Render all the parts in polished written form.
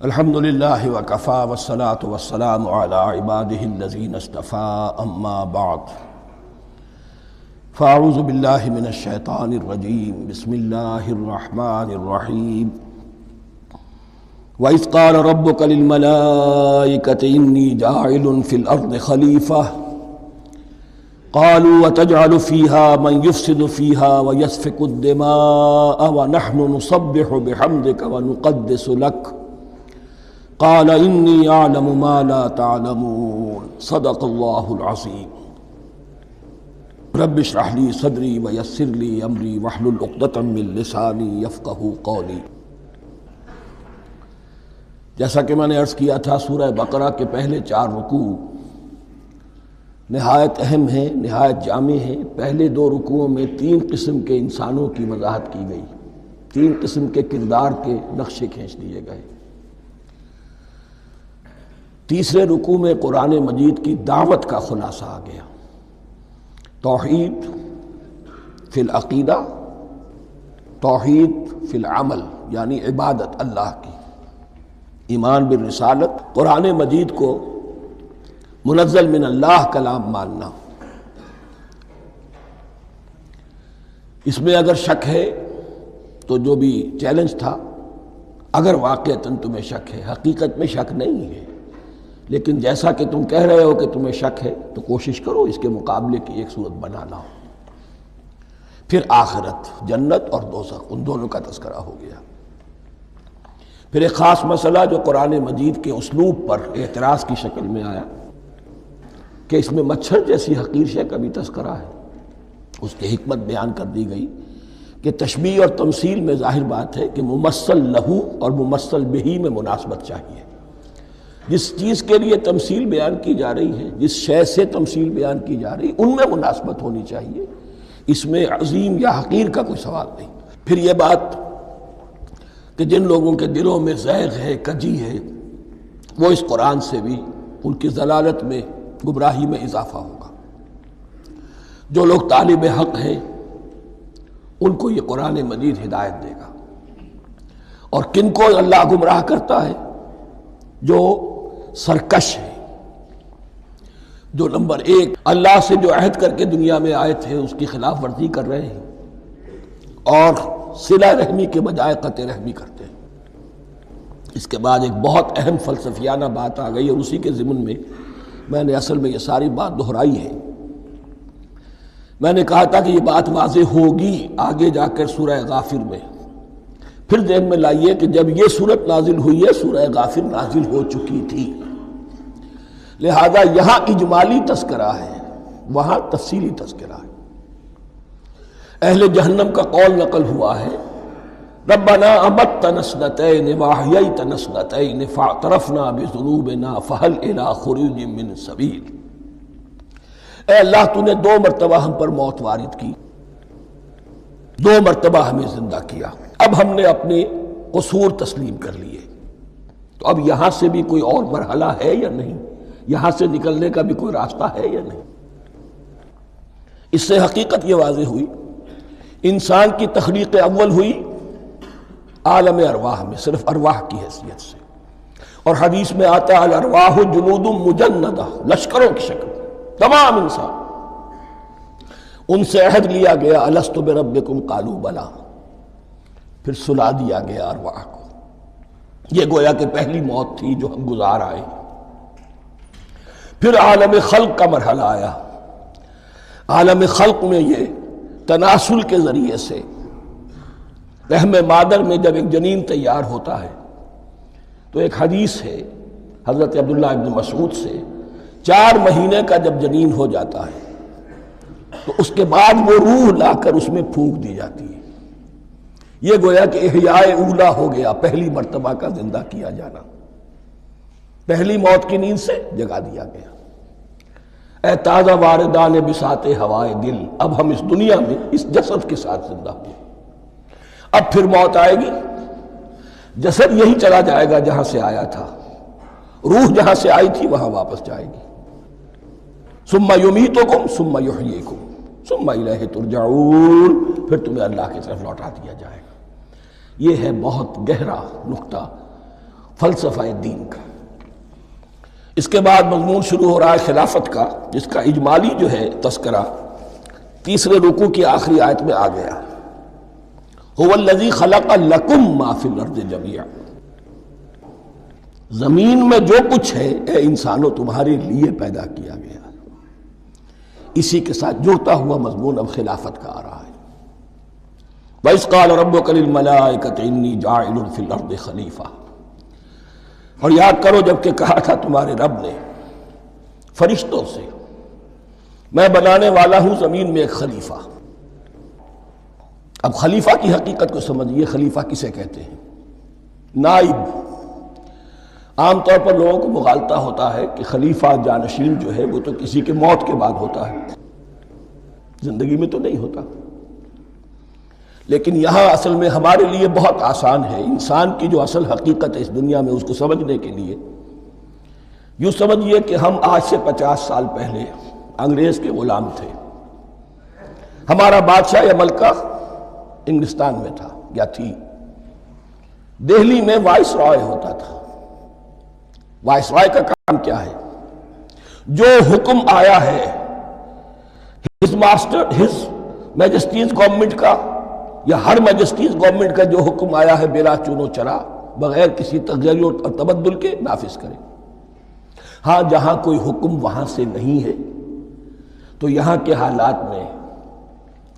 الحمد للہ وکفیٰ والصلاة والسلام علی عبادہ الذین اصطفیٰ اما بعد فاعوذ باللہ من الشیطان الرجیم بسم اللہ الرحمن الرحیم وَإِذْ قَالَ رَبُّكَ لِلْمَلَائِكَةِ إِنِّي جَاعِلٌ فِي الْأَرْضِ خَلِيفَةً قَالُوا وَتَجْعَلُ فِيهَا مَنْ يُفْسِدُ فِيهَا وَيَسْفِكُ الدِّمَاءَ وَنَحْنُ نُسَبِّحُ بِحَمْدِكَ وَنُقَدِّسُ لَكَ قال انی اعلم ما لا تعلمون صدق اللہ العظیم رب اشرح لی صدری ویسر لی امری واحلل عقدۃ من لسانی یفقہوا قولی۔ جیسا کہ میں نے عرض کیا تھا، سورہ بقرہ کے پہلے 4 رکوع نہایت اہم ہیں، نہایت جامع ہیں۔ پہلے 2 رکوعوں میں 3 قسم کے انسانوں کی وضاحت کی گئی، 3 قسم کے کردار کے نقشے کھینچ دیے گئے۔ تیسرے رکوع میں قرآن مجید کی دعوت کا خلاصہ آ گیا، توحید فی العقیدہ، توحید فی العمل، یعنی عبادت اللہ کی، ایمان بالرسالت، قرآن مجید کو منزل من اللہ کلام ماننا۔ اس میں اگر شک ہے تو جو بھی چیلنج تھا، اگر واقعتاً تمہیں شک ہے، حقیقت میں شک نہیں ہے، لیکن جیسا کہ تم کہہ رہے ہو کہ تمہیں شک ہے تو کوشش کرو اس کے مقابلے کی ایک صورت بنا لاؤ۔ پھر آخرت، جنت اور دوزخ، ان دونوں کا تذکرہ ہو گیا۔ پھر ایک خاص مسئلہ جو قرآن مجید کے اسلوب پر اعتراض کی شکل میں آیا کہ اس میں مچھر جیسی حقیر شے کا بھی تذکرہ ہے، اس کی حکمت بیان کر دی گئی کہ تشبیہ اور تمثیل میں ظاہر بات ہے کہ ممثل لہو اور ممثل بہی میں مناسبت چاہیے۔ جس چیز کے لیے تمثیل بیان کی جا رہی ہے، جس شے سے تمثیل بیان کی جا رہی، ان میں مناسبت ہونی چاہیے، اس میں عظیم یا حقیر کا کوئی سوال نہیں۔ پھر یہ بات کہ جن لوگوں کے دلوں میں زیغ ہے، کجی ہے، وہ اس قرآن سے بھی ان کی ضلالت میں، گمراہی میں اضافہ ہوگا۔ جو لوگ طالب حق ہیں ان کو یہ قرآن مجید ہدایت دے گا، اور کن کو اللہ گمراہ کرتا ہے؟ جو سرکش ہے، جو نمبر 1 اللہ سے جو عہد کر کے دنیا میں آئے تھے اس کی خلاف ورزی کر رہے ہیں اور صلہ رحمی کے بجائے قطع رحمی کرتے ہیں۔ اس کے بعد ایک بہت اہم فلسفیانہ بات آ گئی، اور اسی کے ضمن میں میں نے اصل میں یہ ساری بات دہرائی ہے۔ میں نے کہا تھا کہ یہ بات واضح ہوگی آگے جا کر سورہ غافر میں۔ پھر ذہن میں لائیے کہ جب یہ صورت نازل ہوئی ہے، سورہ غافر نازل ہو چکی تھی، لہذا یہاں اجمالی تذکرہ ہے، وہاں تفصیلی تذکرہ ہے۔ اہل جہنم کا قول نقل ہوا ہے، ربنا امتنا اثنتین واحییتنا اثنتین فاعترفنا بذنوبنا فہل الی خروج من سبیل۔ اے اللہ، تو نے 2 مرتبہ ہم پر موت وارد کی، 2 مرتبہ ہمیں زندہ کیا، اب ہم نے اپنے قصور تسلیم کر لیے، تو اب یہاں سے بھی کوئی اور مرحلہ ہے یا نہیں؟ یہاں سے نکلنے کا بھی کوئی راستہ ہے یا نہیں؟ اس سے حقیقت یہ واضح ہوئی، انسان کی تخلیق اول ہوئی عالم ارواح میں، صرف ارواح کی حیثیت سے، اور حدیث میں آتا ہے الارواح جنود مجندہ، لشکروں کی شکل، تمام انسان۔ ان سے عہد لیا گیا الست بربکم قالوا بلی، پھر سلا دیا گیا ارواح کو۔ یہ گویا کہ پہلی موت تھی جو ہم گزار آئے۔ پھر عالم خلق کا مرحلہ آیا۔ عالم خلق میں یہ تناسل کے ذریعے سے رحم مادر میں جب ایک جنین تیار ہوتا ہے تو ایک حدیث ہے حضرت عبداللہ ابن مسعود سے، 4 مہینے کا جب جنین ہو جاتا ہے تو اس کے بعد وہ روح لا کر اس میں پھونک دی جاتی ہے۔ یہ گویا کہ احیاء اولا ہو گیا، پہلی مرتبہ کا زندہ کیا جانا، پہلی موت کی نیند سے جگا دیا گیا۔ اے تازہ واردان بساط ہوائے دل، اب ہم اس دنیا میں اس جسد کے ساتھ زندہ ہوئے، اب پھر موت آئے گی، جسد یہی چلا جائے گا جہاں سے آیا تھا، روح جہاں سے آئی تھی وہاں واپس جائے گی۔ ثم یمیتکم ثم یحییکم ثم الیہ ترجعون، پھر تمہیں اللہ کی طرف لوٹا دیا جائے گا۔ یہ ہے بہت گہرا نقطہ، فلسفہ دین کا۔ اس کے بعد مضمون شروع ہو رہا ہے خلافت کا، جس کا اجمالی جو ہے تذکرہ تیسرے رکوع کی آخری آیت میں آ گیا۔ هو الذی خلق لکم ما فی الارض جمیعا، زمین میں جو کچھ ہے اے انسانوں تمہارے لیے پیدا کیا گیا۔ اسی کے ساتھ جڑتا ہوا مضمون اب خلافت کا آ رہا ہے۔ وَإِذْ قَالَ رَبُّكَ لِلْمَلَائِكَةِ إِنِّي جَاعِلٌ فِي الْأَرْضِ خَلِيفَةً، اور یاد کرو جب کہ کہا تھا تمہارے رب نے فرشتوں سے میں بنانے والا ہوں زمین میں ایک خلیفہ۔ اب خلیفہ کی حقیقت کو سمجھیے، خلیفہ کسے کہتے ہیں؟ نائب۔ عام طور پر لوگوں کو مغالطہ ہوتا ہے کہ خلیفہ جانشین جو ہے وہ تو کسی کے موت کے بعد ہوتا ہے، زندگی میں تو نہیں ہوتا۔ لیکن یہاں اصل میں ہمارے لیے بہت آسان ہے، انسان کی جو اصل حقیقت ہے اس دنیا میں اس کو سمجھنے کے لیے یوں سمجھیے کہ ہم آج سے 50 سال پہلے انگریز کے غلام تھے۔ ہمارا بادشاہ یا ملکہ انگلستان میں تھا یا تھی، دہلی میں وائس رائے ہوتا تھا۔ وائس رائے کا کام کیا ہے؟ جو حکم آیا ہے his master his majesty's government کا یا ہر میجسٹیز گورنمنٹ کا جو حکم آیا ہے بلا چون و چرا بغیر کسی تغیر اور تبدل کے نافذ کرے۔ ہاں جہاں کوئی حکم وہاں سے نہیں ہے تو یہاں کے حالات میں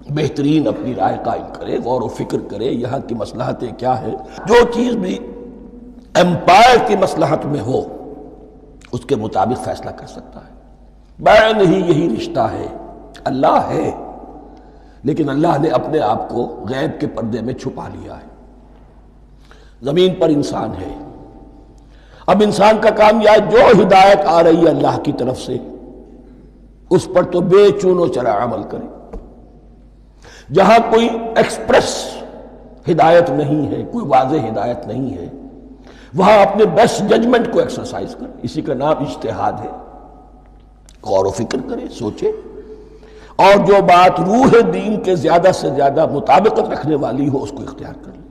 بہترین اپنی رائے قائم کرے، غور و فکر کرے، یہاں کی مصلحتیں کیا ہے، جو چیز بھی امپائر کی مصلحت میں ہو اس کے مطابق فیصلہ کر سکتا ہے۔ بین ہی یہی رشتہ ہے، اللہ ہے لیکن اللہ نے اپنے آپ کو غیب کے پردے میں چھپا لیا ہے۔ زمین پر انسان ہے، اب انسان کا کام یہ ہے جو ہدایت آ رہی ہے اللہ کی طرف سے اس پر تو بے چون و چرا عمل کرے۔ جہاں کوئی ایکسپریس ہدایت نہیں ہے، کوئی واضح ہدایت نہیں ہے، وہاں اپنے بیسٹ ججمنٹ کو ایکسرسائز کرے، اسی کا نام اجتہاد ہے۔ غور و فکر کرے، سوچے، اور جو بات روح دین کے زیادہ سے زیادہ مطابقت رکھنے والی ہو اس کو اختیار کر لے۔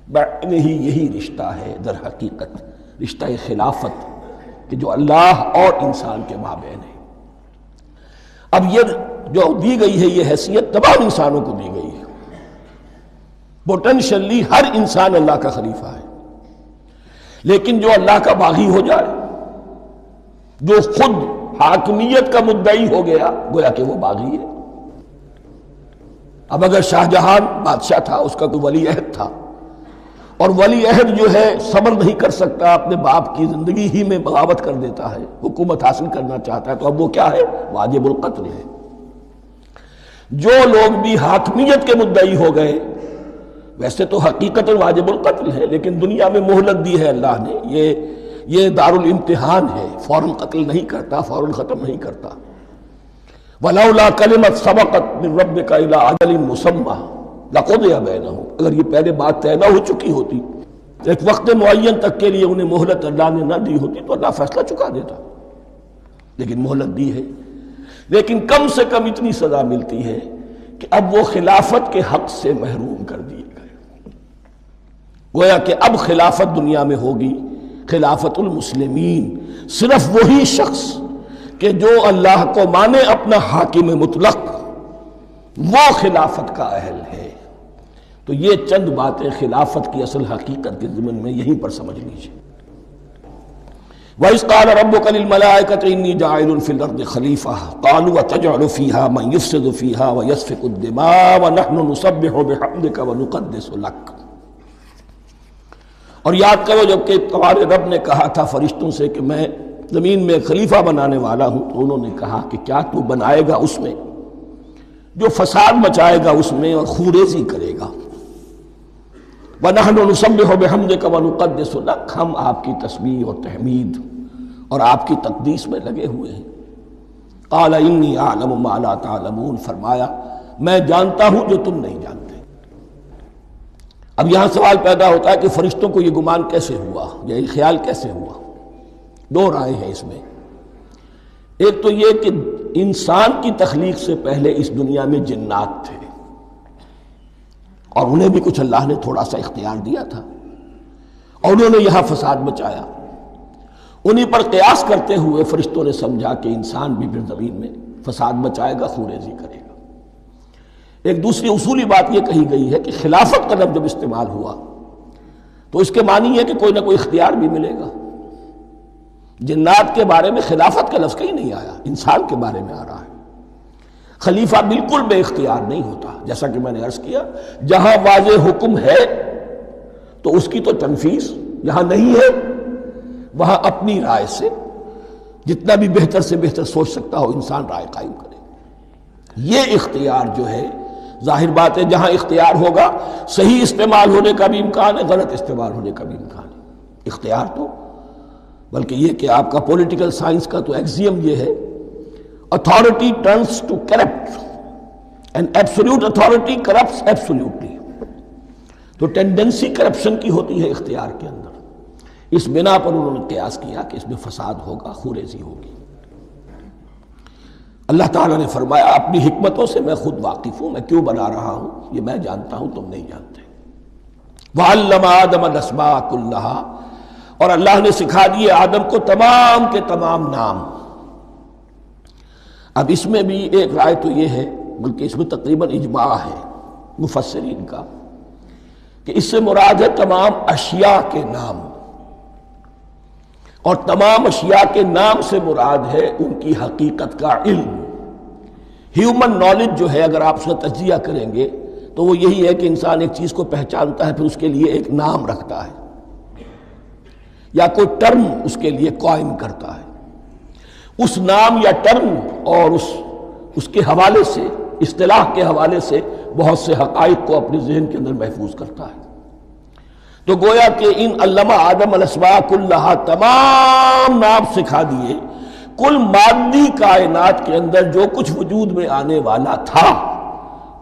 بین ہی یہی رشتہ ہے در حقیقت، رشتہ خلافت کہ جو اللہ اور انسان کے مابین ہے۔ اب یہ جو دی گئی ہے یہ حیثیت تمام انسانوں کو دی گئی ہے، پوٹینشلی ہر انسان اللہ کا خلیفہ ہے، لیکن جو اللہ کا باغی ہو جائے، جو خود حاکمیت کا مدعی ہو گیا گویا کہ وہ باغی ہے۔ اب اگر شاہ جہان بادشاہ تھا، اس کا کوئی ولی عہد تھا، اور ولی عہد جو ہے صبر نہیں کر سکتا، اپنے باپ کی زندگی ہی میں بغاوت کر دیتا ہے، حکومت حاصل کرنا چاہتا ہے، تو اب وہ کیا ہے؟ واجب القتل ہے۔ جو لوگ بھی حاکمیت کے مدعی ہو گئے ویسے تو حقیقت واجب القتل ہے، لیکن دنیا میں مہلت دی ہے اللہ نے، یہ دار الامتحان ہے، فوراً قتل نہیں کرتا، فوراً ختم نہیں کرتا۔ وَلَوْلَا كَلِمَةٌ سَبَقَتْ مِن رَبِّكَ إِلَىٰ أَجَلٍ مُّسَمًّى لَقُضِيَ بَيْنَهُمْ، اگر یہ پہلے بات طے نہ ہو چکی ہوتی، ایک وقت معین تک کے لیے انہیں مہلت اللہ نے نہ دی ہوتی تو اللہ فیصلہ چکا دیتا، لیکن مہلت دی ہے۔ لیکن کم سے کم اتنی سزا ملتی ہے کہ اب وہ خلافت کے حق سے محروم کر دیے گئے۔ گویا کہ اب خلافت دنیا میں ہوگی خلافت المسلمین، صرف وہی شخص کہ جو اللہ کو مانے اپنا حاکم مطلق وہ خلافت کا اہل ہے۔ تو یہ چند باتیں خلافت کی اصل حقیقت کے ضمن میں یہیں پر سمجھ لیجیے۔ وَإِذْ قَالَ رَبُّكَ لِلْمَلَائِكَةِ إِنِّي جَاعِلٌ فِي الْأَرْضِ خَلِيفَةً قَالُوا وَتَجْعَلُ فِيهَا مَن يُفْسِدُ فِيهَا وَيَسْفِكُ الدِّمَاءَ وَنَحْنُ نُسَبِّحُ بِحَمْدِكَ وَنُقَدِّسُ لَكَ۔ اور یاد کرو جب کہ تمہارے رب نے کہا تھا فرشتوں سے کہ میں زمین میں خلیفہ بنانے والا ہوں، تو انہوں نے کہا کہ کیا تو بنائے گا اس میں جو فساد مچائے گا اس میں اور خوریزی کرے گا۔ وَنَحْنُ نُسَبِّحُ بِحَمْدِكَ وَنُقَدِّسُ لَكَ، ہم آپ کی تسبیح اور تحمید اور آپ کی تقدیس میں لگے ہوئے ہیں۔ قَالَ إِنِّي أَعْلَمُ مَا لَا تَعْلَمُونَ، فرمایا میں جانتا ہوں جو تم نہیں جانتے۔ اب یہاں سوال پیدا ہوتا ہے کہ فرشتوں کو یہ گمان کیسے ہوا، یہ خیال کیسے ہوا؟ دو رائے ہیں اس میں۔ ایک تو یہ کہ انسان کی تخلیق سے پہلے اس دنیا میں جنات تھے اور انہیں بھی کچھ اللہ نے تھوڑا سا اختیار دیا تھا، اور انہوں نے یہاں فساد مچایا۔ انہی پر قیاس کرتے ہوئے فرشتوں نے سمجھا کہ انسان بھی پھر زمین میں فساد مچائے گا، خونریزی کرے گا۔ ایک دوسری اصولی بات یہ کہی گئی ہے کہ خلافت کا لفظ جب استعمال ہوا تو اس کے معنی ہے کہ کوئی نہ کوئی اختیار بھی ملے گا۔ جنات کے بارے میں خلافت کا لفظ کہیں نہیں آیا، انسان کے بارے میں آ رہا ہے۔ خلیفہ بالکل بے اختیار نہیں ہوتا، جیسا کہ میں نے عرض کیا، جہاں واضح حکم ہے تو اس کی تو تنفیذ، جہاں نہیں ہے وہاں اپنی رائے سے جتنا بھی بہتر سے بہتر سوچ سکتا ہو انسان رائے قائم کرے۔ یہ اختیار جو ہے، ظاہر بات ہے جہاں اختیار ہوگا صحیح استعمال ہونے کا بھی امکان ہے، غلط استعمال ہونے کا بھی امکان ہے۔ اختیار تو بلکہ یہ کہ آپ کا پولیٹیکل سائنس کا تو ایکسیم یہ ہے، authority turns to corrupt and absolute authority corrupts absolutely۔ تو ٹینڈنسی کرپشن کی ہوتی ہے اختیار کے اندر۔ اس بنا پر انہوں نے قیاس کیا کہ اس میں فساد ہوگا، خونریزی ہوگی۔ اللہ تعالیٰ نے فرمایا اپنی حکمتوں سے میں خود واقف ہوں، میں کیوں بنا رہا ہوں یہ میں جانتا ہوں، تم نہیں جانتے۔ وَعَلَّمَ آدَمَ الْأَسْمَاءَ كُلَّهَا، اور اللہ نے سکھا دیے آدم کو تمام کے تمام نام۔ اب اس میں بھی ایک رائے تو یہ ہے، بلکہ اس میں تقریباً اجماع ہے مفسرین کا، کہ اس سے مراد ہے تمام اشیاء کے نام، اور تمام اشیاء کے نام سے مراد ہے ان کی حقیقت کا علم۔ ہیومن نالج جو ہے، اگر آپ اس کا تجزیہ کریں گے تو وہ یہی ہے کہ انسان ایک چیز کو پہچانتا ہے، پھر اس کے لیے ایک نام رکھتا ہے یا کوئی ٹرم اس کے لیے قائم کرتا ہے۔ اس نام یا ٹرم اور اس کے حوالے سے، اصطلاح کے حوالے سے بہت سے حقائق کو اپنے ذہن کے اندر محفوظ کرتا ہے۔ تو گویا کہ ان علمہ آدم الاسماء کلہا، تمام نام سکھا دیے کل مادی کائنات کے اندر جو کچھ وجود میں آنے والا تھا،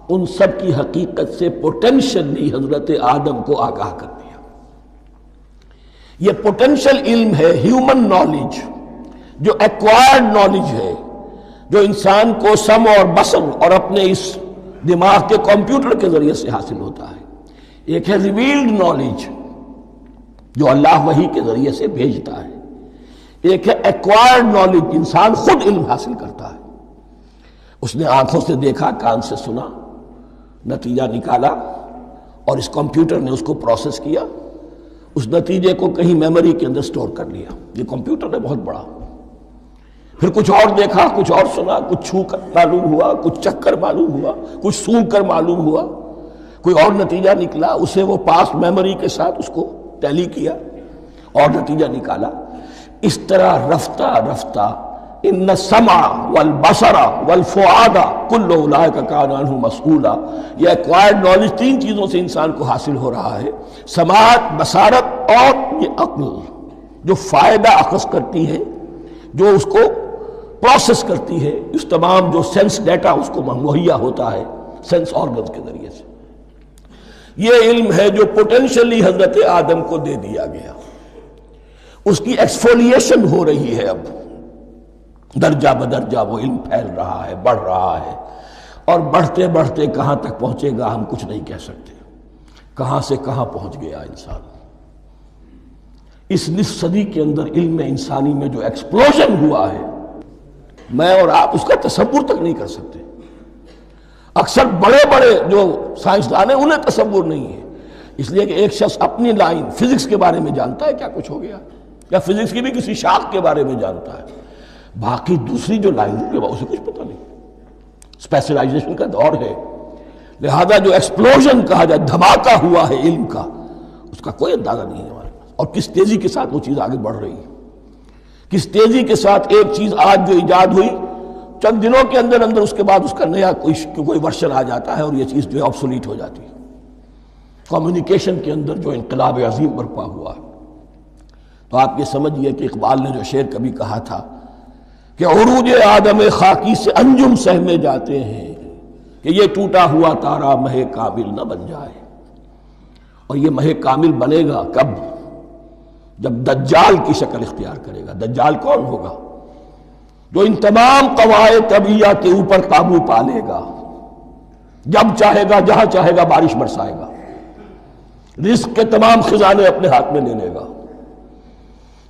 ان سب کی حقیقت سے پوٹینشلی حضرت آدم کو آگاہ کر دیا۔ یہ پوٹینشل علم ہے، ہیومن نالج، جو ایکوائرڈ نالج ہے، جو انسان کو سمع اور بصر اور اپنے اس دماغ کے کمپیوٹر کے ذریعے سے حاصل ہوتا ہے۔ ایک ہے ریویلڈ نالج جو اللہ وحی کے ذریعے سے بھیجتا ہے، ایک ہے ایکوائرڈ نالج، انسان خود علم حاصل کرتا ہے۔ اس نے آنکھوں سے دیکھا، کان سے سنا، نتیجہ نکالا، اور اس کمپیوٹر نے اس کو پروسیس کیا، اس نتیجے کو کہیں میموری کے اندر سٹور کر لیا۔ یہ کمپیوٹر ہے بہت بڑا۔ پھر کچھ اور دیکھا، کچھ اور سنا، کچھ چھو کر معلوم ہوا، کچھ چکھ کر معلوم ہوا، کچھ سونگھ کر معلوم ہوا، کوئی اور نتیجہ نکلا، اسے وہ پاس میموری کے ساتھ اس کو ٹیلی کیا اور نتیجہ نکالا۔ اس طرح رفتہ رفتہ ان السمع والبصر والفؤاد کل اولئک کان عنہ مسئولا، یہ ایکوائرڈ نالج تین چیزوں سے انسان کو حاصل ہو رہا ہے، سماعت، بصارت اور یہ عقل، جو فائدہ اخذ کرتی ہے، جو اس کو پروسیس کرتی ہے، اس تمام جو سینس ڈیٹا اس کو مہیا ہوتا ہے سینس آرگنز کے ذریعے سے۔ یہ علم ہے جو پوٹینشلی حضرت آدم کو دے دیا گیا۔ اس کی ایکسفولیشن ہو رہی ہے، اب درجہ بدرجہ وہ علم پھیل رہا ہے، بڑھ رہا ہے، اور بڑھتے بڑھتے کہاں تک پہنچے گا ہم کچھ نہیں کہہ سکتے۔ کہاں سے کہاں پہنچ گیا انسان۔ اس نصف صدی کے اندر علم انسانی میں جو ایکسپلوژن ہوا ہے، میں اور آپ اس کا تصور تک نہیں کر سکتے۔ اکثر بڑے بڑے جو سائنسدان ہیں انہیں تصور نہیں ہے، اس لیے کہ ایک شخص اپنی لائن فزکس کے بارے میں جانتا ہے کیا کچھ ہو گیا، یا فزکس کی بھی کسی شاخ کے بارے میں جانتا ہے، باقی دوسری جو لائن ہے اسے کچھ پتہ نہیں۔ اسپیشلائزیشن کا دور ہے، لہذا جو ایکسپلوژن کہا جائے، دھماکہ ہوا ہے علم کا، اس کا کوئی اندازہ نہیں ہے ہمارے پاس، اور کس تیزی کے ساتھ وہ چیز آگے بڑھ رہی ہے، کس تیزی کے ساتھ ایک چیز آج جو ایجاد ہوئی چند دنوں کے اندر اندر اس کے بعد اس کا نیا کوئی ورشن آ جاتا ہے اور یہ چیز جو ہے آبسولیٹ ہو جاتی ہے۔ کمیونیکیشن کے اندر جو انقلاب عظیم برپا ہوا ہے، تو آپ یہ سمجھیے کہ اقبال نے جو شعر کبھی کہا تھا کہ عروج آدم خاکی سے انجم سہمے جاتے ہیں، کہ یہ ٹوٹا ہوا تارا مہ کامل نہ بن جائے۔ اور یہ مہ کامل بنے گا کب؟ جب دجال کی شکل اختیار کرے گا۔ دجال کون ہوگا؟ جو ان تمام قواعد طبیعہ کے اوپر قابو پا لے گا، جب چاہے گا جہاں چاہے گا بارش برسائے گا، رزق کے تمام خزانے اپنے ہاتھ میں لے لے گا،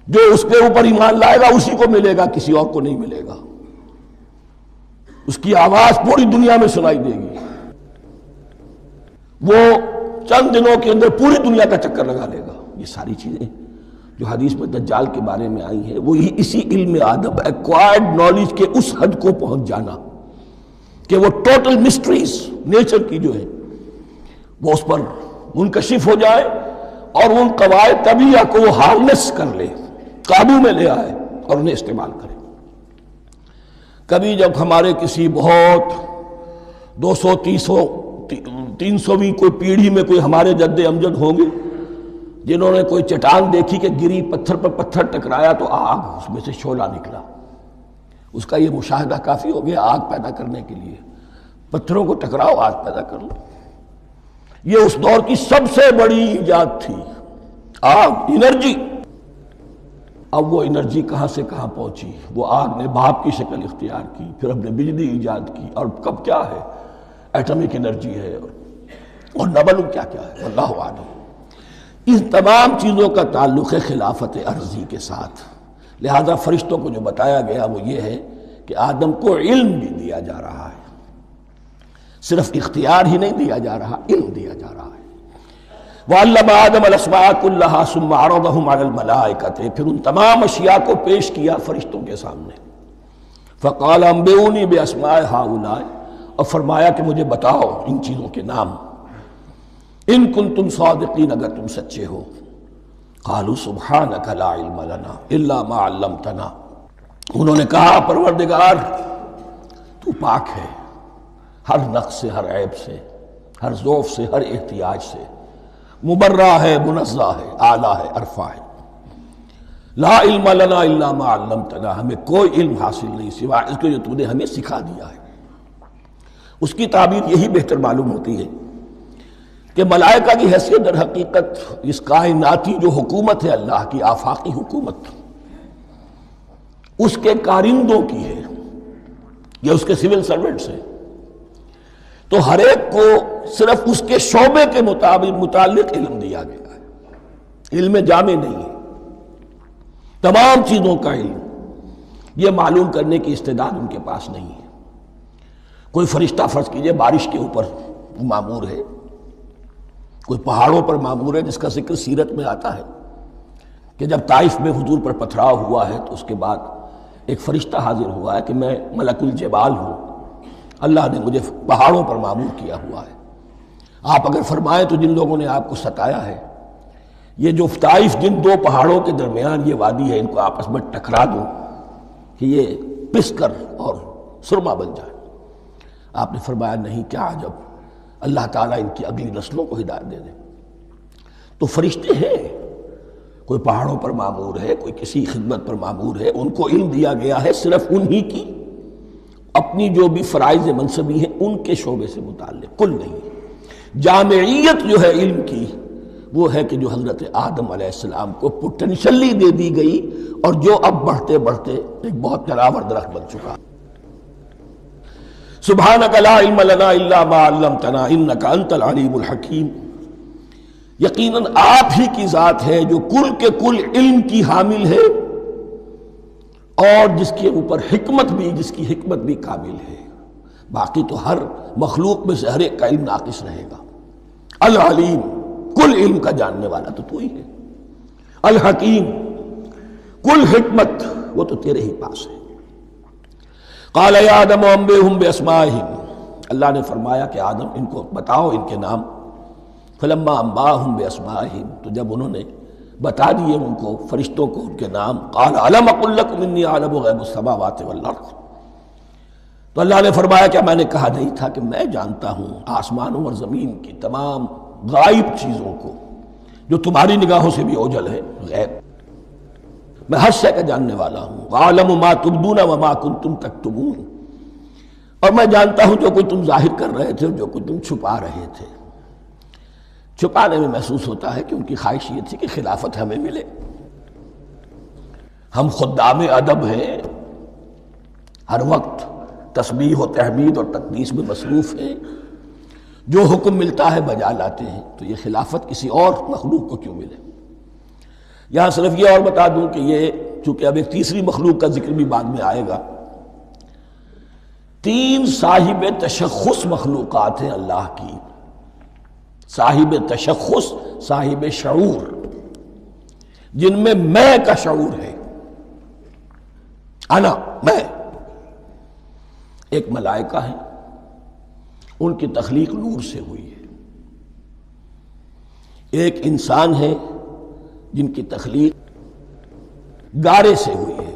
جو اس کے اوپر ایمان لائے گا اسی کو ملے گا، کسی اور کو نہیں ملے گا، اس کی آواز پوری دنیا میں سنائی دے گی، وہ چند دنوں کے اندر پوری دنیا کا چکر لگا لے گا۔ یہ ساری چیزیں جو حدیث میں دجال کے بارے میں آئی ہیں وہ اسی علم آدم ایکوائرڈ نالج کے اس حد کو پہنچ جانا کہ وہ ٹوٹل مسٹریز نیچر کی جو ہے وہ اس پر منکشف ہو جائے اور ان قواعد طبیعہ کو وہ ہارنس کر لے، قابو میں لے آئے اور انہیں استعمال کرے۔ کبھی جب ہمارے کسی بہت 200-300ویں کوئی پیڑھی میں کوئی ہمارے جد امجد ہوں گے جنہوں نے کوئی چٹان دیکھی کہ گری، پتھر پر پتھر ٹکرایا تو آگ اس میں سے شعلہ نکلا، اس کا یہ مشاہدہ کافی ہو گیا آگ پیدا کرنے کے لیے۔ پتھروں کو ٹکراؤ آگ پیدا کر لو، یہ اس دور کی سب سے بڑی ایجاد تھی، آگ، انرجی۔ اب وہ انرجی کہاں سے کہاں پہنچی، وہ آگ نے بھاپ کی شکل اختیار کی، پھر ہم نے بجلی ایجاد کی، اور کب کیا ہے ایٹمک انرجی ہے اور نہ معلوم کیا کیا ہے، اللہ اعلم۔ ان تمام چیزوں کا تعلق ہے خلافت ارضی کے ساتھ، لہذا فرشتوں کو جو بتایا گیا وہ یہ ہے کہ آدم کو علم بھی دیا جا رہا ہے، صرف اختیار ہی نہیں دیا جا رہا، علم دیا جا رہا ہے۔ وَعَلَّمَ آدَمَ الْأَسْمَاءَ كُلَّهَا ثُمَّ عَرَضَهُمْ عَلَى الْمَلَائِكَةِ، پھر ان تمام اشیاء کو پیش کیا فرشتوں کے سامنے۔ فَقَالَ أَنبِئُونِي بِأَسْمَاءِ هَؤُلَاءِ، اور فرمایا کہ مجھے بتاؤ ان چیزوں کے نام، ان کنتم صادقین، اگر تم سچے ہو۔ قالوا سبحانک لا علم لنا الا ما علمتنا، انہوں نے کہا پروردگار تو پاک ہے ہر نقص سے، ہر عیب سے، ہر ضعف سے، ہر احتیاج سے، مبرہ ہے، منزہ ہے، اعلیٰ ہے، ارفع ہے۔ لا علم لنا الا ما علمتنا، ہمیں کوئی علم حاصل نہیں سوائے اس کے جو تو نے ہمیں سکھا دیا ہے۔ اس کی تعبیر یہی بہتر معلوم ہوتی ہے کہ ملائکہ کی حیثیت در حقیقت اس کائناتی جو حکومت ہے اللہ کی، آفاقی حکومت، اس کے کارندوں کی ہے، یہ اس کے سول سرونٹس ہیں، تو ہر ایک کو صرف اس کے شعبے کے متعلق علم دیا گیا ہے، علم جامع نہیں ہے، تمام چیزوں کا علم یہ معلوم کرنے کی استعداد ان کے پاس نہیں ہے۔ کوئی فرشتہ فرض کیجئے بارش کے اوپر مامور ہے، کوئی پہاڑوں پر مامور ہے، جس کا ذکر سیرت میں آتا ہے کہ جب طائف میں حضور پر پتھراؤ ہوا ہے تو اس کے بعد ایک فرشتہ حاضر ہوا ہے کہ میں ملک الجبال ہوں، اللہ نے مجھے پہاڑوں پر مامور کیا ہوا ہے، آپ اگر فرمائیں تو جن لوگوں نے آپ کو ستایا ہے، یہ جو طائف جن دو پہاڑوں کے درمیان یہ وادی ہے، ان کو آپس میں ٹکرا دوں کہ یہ پس کر اور سرما بن جائے۔ آپ نے فرمایا نہیں، کیا عجب، اللہ تعالیٰ ان کی اگلی نسلوں کو ہدایت دے دے۔ تو فرشتے ہیں، کوئی پہاڑوں پر مامور ہے، کوئی کسی خدمت پر مامور ہے، ان کو علم دیا گیا ہے صرف انہی کی اپنی جو بھی فرائض منصبی ہیں ان کے شعبے سے متعلق، کل نہیں۔ جامعیت جو ہے علم کی وہ ہے کہ جو حضرت آدم علیہ السلام کو پوٹینشلی دے دی گئی اور جو اب بڑھتے بڑھتے ایک بہت جلاور درخت بن چکا۔ سبحانک لا علم لنا الا ما علمتنا انک انت العلیم الحکیم، یقیناً آپ ہی کی ذات ہے جو کل کے کل علم کی حامل ہے اور جس کے اوپر حکمت بھی، جس کی حکمت بھی کامل ہے، باقی تو ہر مخلوق میں سے ہر ایک کا علم ناقص رہے گا۔ العلیم، کل علم کا جاننے والا تو تو ہی ہے، الحکیم، کل حکمت وہ تو تیرے ہی پاس ہے۔ قال یا آدم انبئہم باسمائہم، اللہ نے فرمایا کہ آدم ان کو بتاؤ ان کے نام۔ فلما انباہم باسمائہم، تو جب انہوں نے بتا دیے ان کو، فرشتوں کو، ان کے نام، قال الم اقل لکم انی اعلم غیب السماوات والارض، تو اللہ نے فرمایا کہ میں نے کہا نہیں تھا کہ میں جانتا ہوں آسمانوں اور زمین کی تمام غائب چیزوں کو جو تمہاری نگاہوں سے بھی اوجھل ہے، غیب، میں ہر شے کا جاننے والا ہوں۔ وَأَعْلَمُ مَا تُبْدُونَ وَمَا كُنْتُمْ تَكْتُمُونَ، اور میں جانتا ہوں جو کچھ تم ظاہر کر رہے تھے اور جو کچھ تم چھپا رہے تھے۔ چھپانے میں محسوس ہوتا ہے کہ ان کی خواہش یہ تھی کہ خلافت ہمیں ملے، ہم خدام ادب ہیں، ہر وقت تسبیح و تحمید اور تقدیس میں مصروف ہیں، جو حکم ملتا ہے بجا لاتے ہیں، تو یہ خلافت کسی اور مخلوق کو کیوں ملے؟ یہاں صرف یہ اور بتا دوں کہ یہ چونکہ اب ایک تیسری مخلوق کا ذکر بھی بعد میں آئے گا، 3 صاحب تشخص مخلوقات ہیں اللہ کی، صاحب تشخص، صاحب شعور، جن میں میں کا شعور ہے، انا، میں۔ ایک ملائکہ ہے، ان کی تخلیق نور سے ہوئی ہے۔ ایک انسان ہے جن کی تخلیق گارے سے ہوئی ہے۔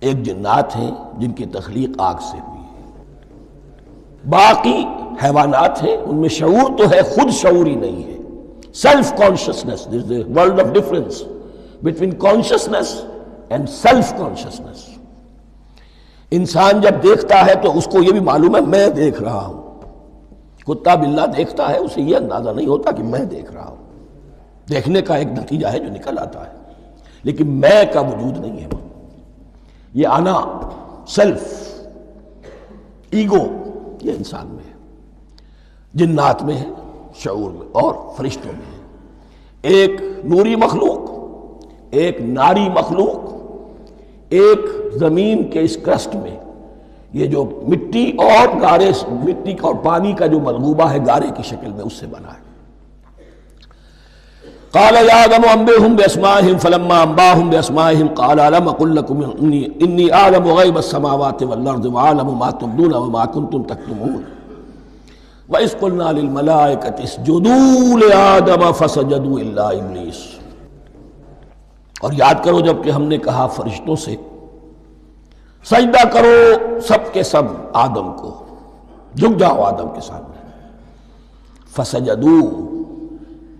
ایک جنات ہیں جن کی تخلیق آگ سے ہوئی ہے۔ باقی حیوانات ہیں، ان میں شعور تو ہے، خود شعور ہی نہیں ہے۔ Self consciousness, there is a world of difference between consciousness and self consciousness. انسان جب دیکھتا ہے تو اس کو یہ بھی معلوم ہے میں دیکھ رہا ہوں۔ کتا بلہ دیکھتا ہے، اسے یہ اندازہ نہیں ہوتا کہ میں دیکھ رہا ہوں، دیکھنے کا ایک نتیجہ ہے جو نکل آتا ہے، لیکن میں کا وجود نہیں ہے۔ یہ انا، سیلف، ایگو، یہ انسان میں ہے، جنات میں ہے، شعور میں، اور فرشتوں میں ہے۔ ایک نوری مخلوق، ایک ناری مخلوق، ایک زمین کے اس کرسٹ میں، یہ جو مٹی اور گارے، مٹی اور پانی کا جو ملغوبہ ہے گارے کی شکل میں، اس سے بنا ہے۔ قال يا آدم انبئهم باسمائهم فلما انباهم باسمائهم قال الم اقل لكم اني اعلم غيب السماوات والارض واعلم ما تبدون وما كنتم تكتمون واذ قلنا للملائكه اسجدوا لآدم فسجدوا الا ابلیس۔ اور یاد کرو جب کہ ہم نے کہا فرشتوں سے سجدہ کرو سب کے سب آدم کو، جھک جاؤ آدم کے سامنے، فسجدوا،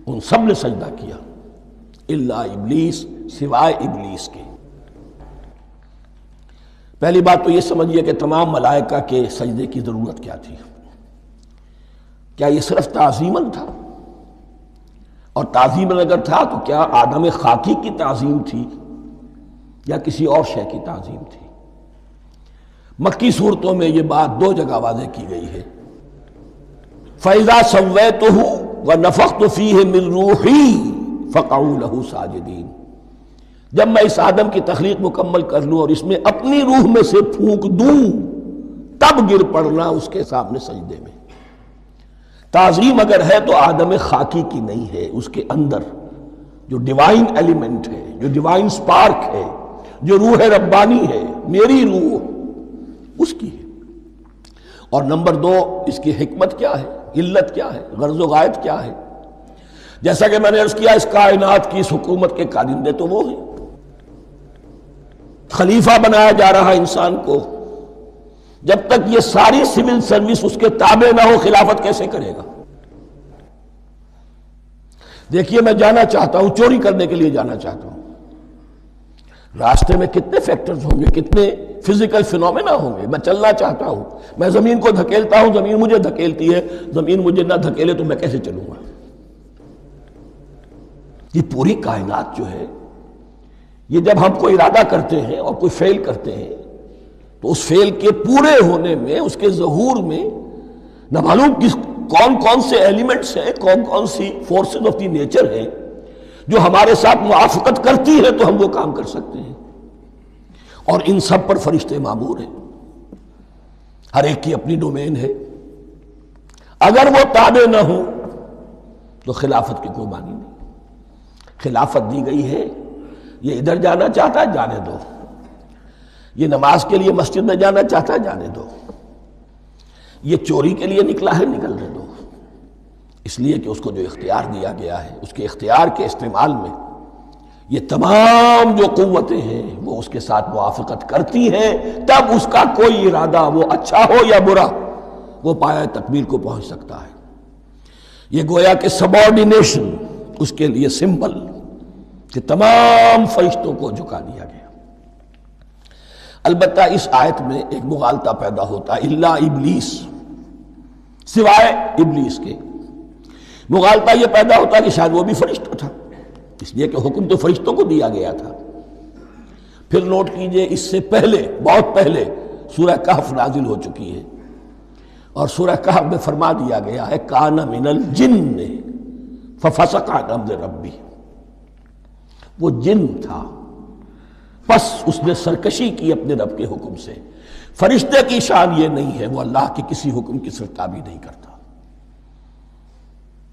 ان سب نے سجدہ کیا، الا ابلیس، سوائے ابلیس کے۔ پہلی بات تو یہ سمجھیے کہ تمام ملائکہ کے سجدے کی ضرورت کیا تھی؟ کیا یہ صرف تعظیماً تھا؟ اور تعظیماً اگر تھا تو کیا آدم خاکی کی تعظیم تھی یا کسی اور شے کی تعظیم تھی؟ مکی صورتوں میں یہ بات 2 جگہ واضح کی گئی ہے۔ فَإِذَا سَوَّيْتُهُ وَنَفَخْتُ فِيهِ مِن رُوحِي فَقَعُوا لَهُ سَاجِدِينَ، جب میں اس آدم کی تخلیق مکمل کر لوں اور اس میں اپنی روح میں سے پھونک دوں، تب گر پڑنا اس کے سامنے سجدے میں۔ تعظیم اگر ہے تو آدم خاکی کی نہیں ہے، اس کے اندر جو ڈیوائن ایلیمنٹ ہے، جو ڈیوائن سپارک ہے، جو روح ربانی ہے، میری روح، اس کی ہے۔ اور نمبر 2، اس کی حکمت کیا ہے، علت کیا ہے، غرض و غایت کیا ہے؟ جیسا کہ میں نے عرض کیا، اس کائنات کی اس حکومت کے کارندے تو وہ ہیں۔ خلیفہ بنایا جا رہا انسان کو، جب تک یہ ساری سول سروس اس کے تابع نہ ہو، خلافت کیسے کرے گا؟ دیکھیے میں جانا چاہتا ہوں، چوری کرنے کے لیے جانا چاہتا ہوں، راستے میں کتنے فیکٹرز ہوں گے، کتنے فزیکل فینومینا ہوں گے۔ میں چلنا چاہتا ہوں، میں زمین کو دھکیلتا ہوں، زمین مجھے دھکیلتی ہے، زمین مجھے نہ دھکیلے تو میں کیسے چلوں گا؟ یہ پوری کائنات جو ہے، یہ جب ہم کو ارادہ کرتے ہیں اور کوئی فعل کرتے ہیں تو اس فعل کے پورے ہونے میں، اس کے ظہور میں نہ معلوم کون کون سے ایلیمنٹس ہیں، کون کون سی فورسز آف دی نیچر ہیں جو ہمارے ساتھ موافقت کرتی ہے تو ہم وہ کام کر سکتے ہیں۔ اور ان سب پر فرشتے مامور ہیں، ہر ایک کی اپنی ڈومین ہے۔ اگر وہ تابع نہ ہوں تو خلافت کی کوئی معنی نہیں۔ خلافت دی گئی ہے، یہ ادھر جانا چاہتا ہے جانے دو، یہ نماز کے لیے مسجد میں جانا چاہتا ہے جانے دو، یہ چوری کے لیے نکلا ہے نکلنے دو، اس لیے کہ اس کو جو اختیار دیا گیا ہے، اس کے اختیار کے استعمال میں یہ تمام جو قوتیں ہیں وہ اس کے ساتھ موافقت کرتی ہیں، تب اس کا کوئی ارادہ، وہ اچھا ہو یا برا، وہ پایہ تکمیل کو پہنچ سکتا ہے۔ یہ گویا کہ سبارڈینیشن اس کے لیے سمبل کہ تمام فرشتوں کو جھکا دیا گیا۔ البتہ اس آیت میں ایک مغالطہ پیدا ہوتا ہے، الا ابلیس، سوائے ابلیس کے۔ مغالطہ یہ پیدا ہوتا ہے کہ شاید وہ بھی فرشتہ تھا، اس لیے کہ حکم تو فرشتوں کو دیا گیا تھا۔ پھر نوٹ کیجئے، اس سے پہلے، بہت پہلے سورہ کہف نازل ہو چکی ہے، اور سورہ کہف میں فرما دیا گیا ہے کان من الجن ففسق عن امر ربی، وہ جن تھا پس اس نے سرکشی کی اپنے رب کے حکم سے۔ فرشتے کی شان یہ نہیں ہے، وہ اللہ کے کسی حکم کی سرتابی نہیں کرتا۔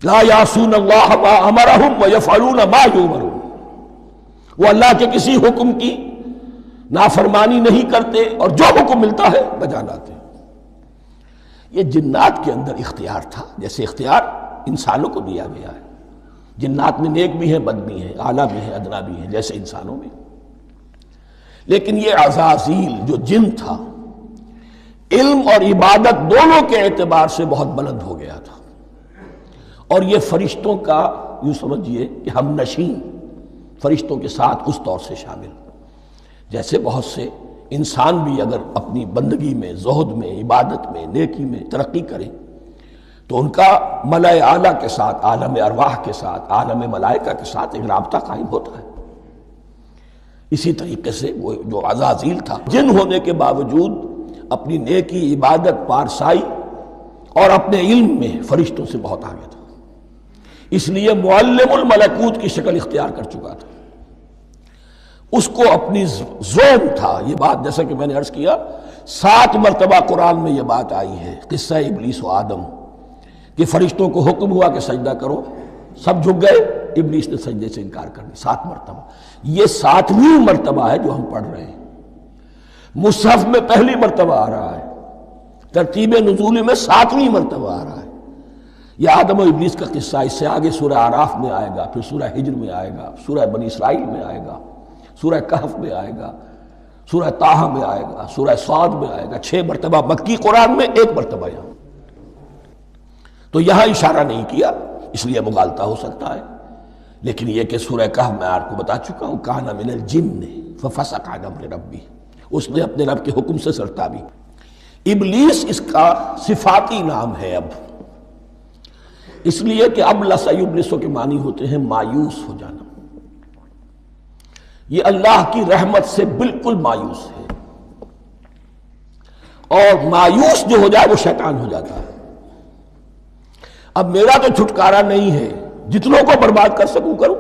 لا یعصون اللہ ما امرہم ویفعلون ما یؤمرون، وہ اللہ کے کسی حکم کی نافرمانی نہیں کرتے اور جو حکم ملتا ہے بجا لاتے ہیں۔ یہ جنات کے اندر اختیار تھا، جیسے اختیار انسانوں کو دیا گیا ہے۔ جنات میں نیک بھی ہیں، بد بھی ہیں، اعلیٰ بھی ہیں، ادنا بھی ہیں، جیسے انسانوں میں۔ لیکن یہ عزازیل جو جن تھا، علم اور عبادت دونوں کے اعتبار سے بہت بلند ہو گیا تھا، اور یہ فرشتوں کا یوں سمجھیے کہ ہم نشین، فرشتوں کے ساتھ اس طور سے شامل، جیسے بہت سے انسان بھی اگر اپنی بندگی میں، زہد میں، عبادت میں، نیکی میں ترقی کریں تو ان کا ملأ اعلیٰ کے ساتھ، عالم ارواح کے ساتھ، عالم ملائکہ کے ساتھ ایک رابطہ قائم ہوتا ہے۔ اسی طریقے سے وہ جو عزازیل تھا، جن ہونے کے باوجود اپنی نیکی، عبادت، پارسائی اور اپنے علم میں فرشتوں سے بہت آگے تھا، اس لیے معلم الملکوت کی شکل اختیار کر چکا تھا۔ اس کو اپنی زوم تھا، یہ بات جیسا کہ میں نے عرض کیا 7 مرتبہ قرآن میں یہ بات آئی ہے، قصہ ابلیس و آدم، کہ فرشتوں کو حکم ہوا کہ سجدہ کرو، سب جھک گئے، ابلیس نے سجدے سے انکار کر دیا 7 مرتبہ۔ یہ 7ویں مرتبہ ہے جو ہم پڑھ رہے ہیں، مصحف میں پہلی مرتبہ آ رہا ہے، ترتیب نزول میں 7ویں مرتبہ آ رہا ہے۔ یہ آدم و ابلیس کا قصہ اس سے آگے سورہ اعراف میں آئے گا، پھر سورہ ہجر میں آئے گا، سورہ بنی اسرائیل میں آئے گا، سورہ کہف میں آئے گا، سورہ طٰہٰ میں آئے گا، سورہ صاد میں آئے گا، 6 مرتبہ مکی قرآن میں، 1 مرتبہ یہاں۔ تو یہاں اشارہ نہیں کیا، اس لیے مغالطہ ہو سکتا ہے، لیکن یہ کہ سورہ کہف میں آپ کو بتا چکا ہوں کان من الجن ففسق عن امر ربی، اس نے اپنے رب کے حکم سے سرتابی۔ ابلیس اس کا صفاتی نام ہے اب، اس لیے کہ اب لسیبلسو کے معنی ہوتے ہیں مایوس ہو جانا، یہ اللہ کی رحمت سے بالکل مایوس ہے، اور مایوس جو ہو جائے وہ شیطان ہو جاتا ہے۔ اب میرا تو چھٹکارا نہیں ہے، جتنوں کو برباد کر سکوں کروں،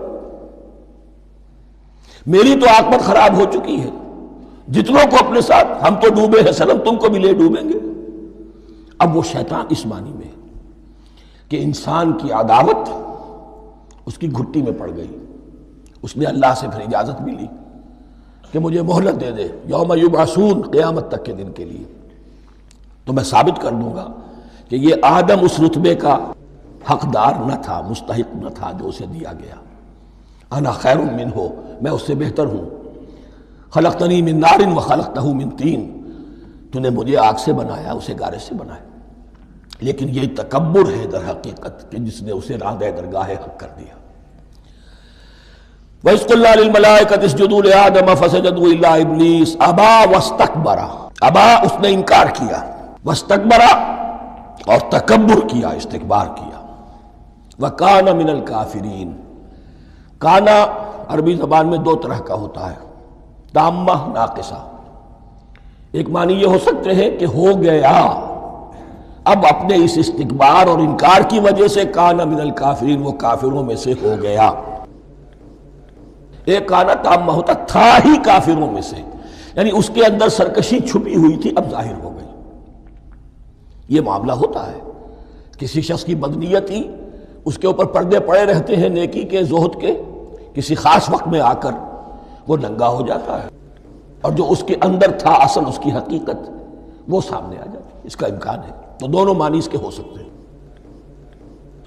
میری تو عاقبت خراب ہو چکی ہے، جتنوں کو اپنے ساتھ، ہم تو ڈوبے ہیں سنم، تم کو بھی لے ڈوبیں گے۔ اب وہ شیطان اس معنی میں کہ انسان کی عداوت اس کی گھٹی میں پڑ گئی، اس نے اللہ سے پھر اجازت بھی لی کہ مجھے مہلت دے دے، یوم یبعثون، قیامت تک کے دن کے لیے، تو میں ثابت کر دوں گا کہ یہ آدم اس رتبے کا حقدار نہ تھا، مستحق نہ تھا جو اسے دیا گیا۔ انا خیر منہ، میں اس سے بہتر ہوں، خلقتنی من نار وخلقتہ من طین، تو نے مجھے آگ سے بنایا، اسے گارے سے بنایا۔ لیکن یہ تکبر ہے در حقیقت کہ جس نے اسے راندہ درگاہ حق کر دیا۔ وَإِذْ قُلْنَا لِلْمَلَائِكَةِ اسْجُدُوا لِآدَمَ فَسَجَدُوا إِلَّا إِبْلِيسَ أَبَىٰ وَاسْتَكْبَرَ، ابا اس نے انکار کیا، واستکبر اور تکبر کیا، استکبار کیا، وَكَانَ مِنَ الْكَافِرِينَ۔ کانا عربی زبان میں 2 طرح کا ہوتا ہے، تامہ، ناقصہ۔ ایک معنی یہ ہو سکتے ہیں کہ ہو گیا، اب اپنے اس استکبار اور انکار کی وجہ سے کانا من الکافرین، وہ کافروں میں سے ہو گیا۔ ایک کانا تامہ ہوتا تھا ہی کافروں میں سے، یعنی اس کے اندر سرکشی چھپی ہوئی تھی، اب ظاہر ہو گئی۔ یہ معاملہ ہوتا ہے، کسی شخص کی بدنیتی اس کے اوپر پردے پڑے رہتے ہیں نیکی کے، زہد کے، کسی خاص وقت میں آ کر وہ ننگا ہو جاتا ہے، اور جو اس کے اندر تھا اصل، اس کی حقیقت، وہ سامنے آ جاتی ہے۔ اس کا امکان ہے، تو دونوں معنی اس کے ہو سکتے ہیں۔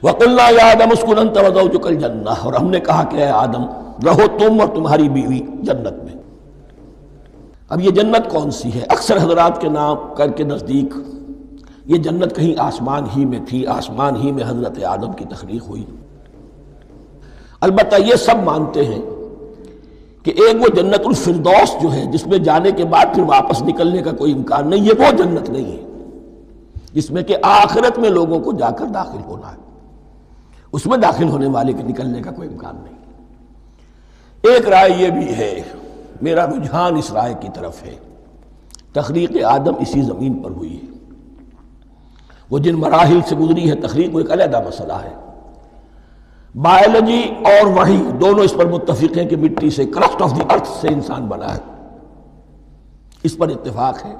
وَقُلْنَا يَا آدَمُ اسْكُنْ أَنْتَ وَزَوْجُكَ الْجَنَّةَ، اور ہم نے کہا کہ اے آدم رہو تم اور تمہاری بیوی جنت میں۔ اب یہ جنت کون سی ہے؟ اکثر حضرات کے نام کر کے نزدیک یہ جنت کہیں آسمان ہی میں تھی، آسمان ہی میں حضرت آدم کی تخلیق ہوئی۔ البتہ یہ سب مانتے ہیں کہ ایک وہ جنت الفردوس جو ہے، جس میں جانے کے بعد پھر واپس نکلنے کا کوئی امکان نہیں، یہ وہ جنت نہیں ہے جس میں کہ آخرت میں لوگوں کو جا کر داخل ہونا ہے، اس میں داخل ہونے والے کے نکلنے کا کوئی امکان نہیں۔ ایک رائے یہ بھی ہے، میرا رجحان اس رائے کی طرف ہے، تخلیق آدم اسی زمین پر ہوئی ہے، وہ جن مراحل سے گزری ہے تخلیق وہ ایک علیحدہ مسئلہ ہے۔ بایولوجی اور وحی دونوں اس پر متفق ہیں کہ مٹی سے، کرسٹ آف دی ارتھ سے انسان بنا ہے، اس پر اتفاق ہے،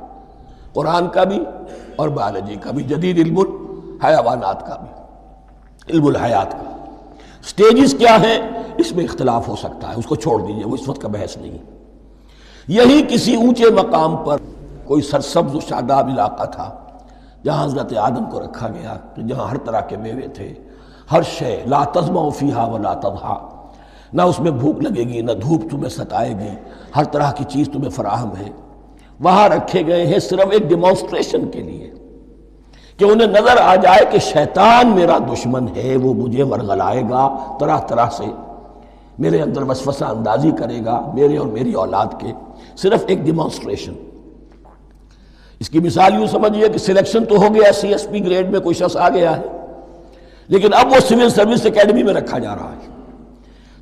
قرآن کا بھی اور بایولوجی کا بھی، جدید علم الحیوانات کا بھی، علم الحیات کا۔ سٹیجز کیا ہیں اس میں اختلاف ہو سکتا ہے، اس کو چھوڑ دیجئے، وہ اس وقت کا بحث نہیں۔ یہی کسی اونچے مقام پر کوئی سرسبز و شاداب علاقہ تھا جہاں حضرت آدم کو رکھا گیا، جہاں ہر طرح کے میوے تھے، ہر شے، لا تظمأ فیہا ولا تضحیٰ، نہ اس میں بھوک لگے گی، نہ دھوپ تمہیں ستائے گی، ہر طرح کی چیز تمہیں فراہم ہے۔ وہاں رکھے گئے ہیں صرف ایک ڈیمانسٹریشن کے لیے کہ انہیں نظر آ جائے کہ شیطان میرا دشمن ہے، وہ مجھے ورغلائے گا، طرح طرح سے میرے اندر وسوسہ اندازی کرے گا، میرے اور میری اولاد کے، صرف ایک ڈیمانسٹریشن۔ اس کی مثال یوں سمجھیے کہ سلیکشن تو ہو گیا، سی ایس پی گریڈ میں کوئی شخص آ گیا ہے، لیکن اب وہ سول سروس اکیڈمی میں رکھا جا رہا ہے۔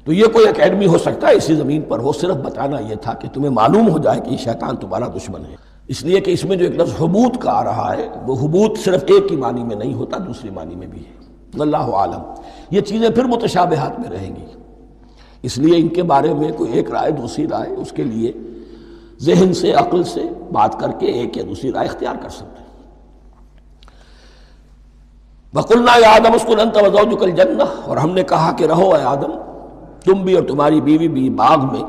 تو یہ کوئی اکیڈمی ہو سکتا ہے اسی زمین پر ہو، صرف بتانا یہ تھا کہ تمہیں معلوم ہو جائے کہ یہ شیطان تمہارا دشمن ہے، اس لیے کہ اس میں جو ایک لفظ حبوط کا آ رہا ہے، وہ حبوط صرف ایک ہی معنی میں نہیں ہوتا، دوسری معنی میں بھی ہے۔ واللہ عالم، یہ چیزیں پھر متشابہات میں رہیں گی، اس لیے ان کے بارے میں کوئی ایک رائے دوسری رائے، اس کے لیے ذہن سے، عقل سے بات کر کے ایک یا دوسری رائے اختیار کر سکتے ہیں۔ وَقُلْنَا يَا آدَمُ اسْكُنْ أَنْتَ وَزَوْجُكَ الْجَنَّةَ، اور ہم نے کہا کہ رہو اے آدم، تم بھی اور تمہاری بیوی بھی باغ میں،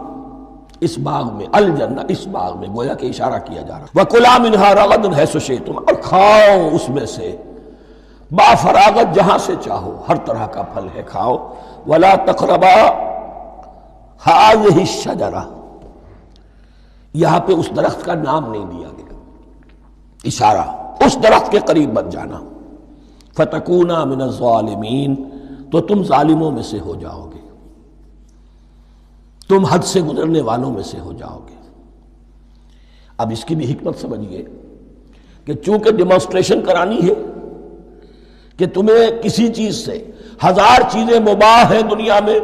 اس باغ میں، الجنہ، اس باغ میں، گویا کہ اشارہ کیا جا رہا۔ وَكُلَا مِنْهَا رَغَدًا حَيْثُ شِئْتُمْ، اور کھاؤ اس میں سے با فراغت جہاں سے چاہو، ہر طرح کا پھل ہے کھاؤ۔ وَلَا تَقْرَبَا هَٰذِهِ الشَّجَرَةَ، یہاں پہ اس درخت کا نام نہیں دیا گیا، اشارہ اس درخت کے قریب مت جانا۔ فَتَكُونَا مِنَ الظَّالِمِينَ، تو تم ظالموں میں سے ہو جاؤ گے، تم حد سے گزرنے والوں میں سے ہو جاؤ گے۔ اب اس کی بھی حکمت سمجھیے کہ چونکہ ڈیمانسٹریشن کرانی ہے کہ تمہیں کسی چیز سے، ہزار چیزیں مباح ہیں دنیا میں،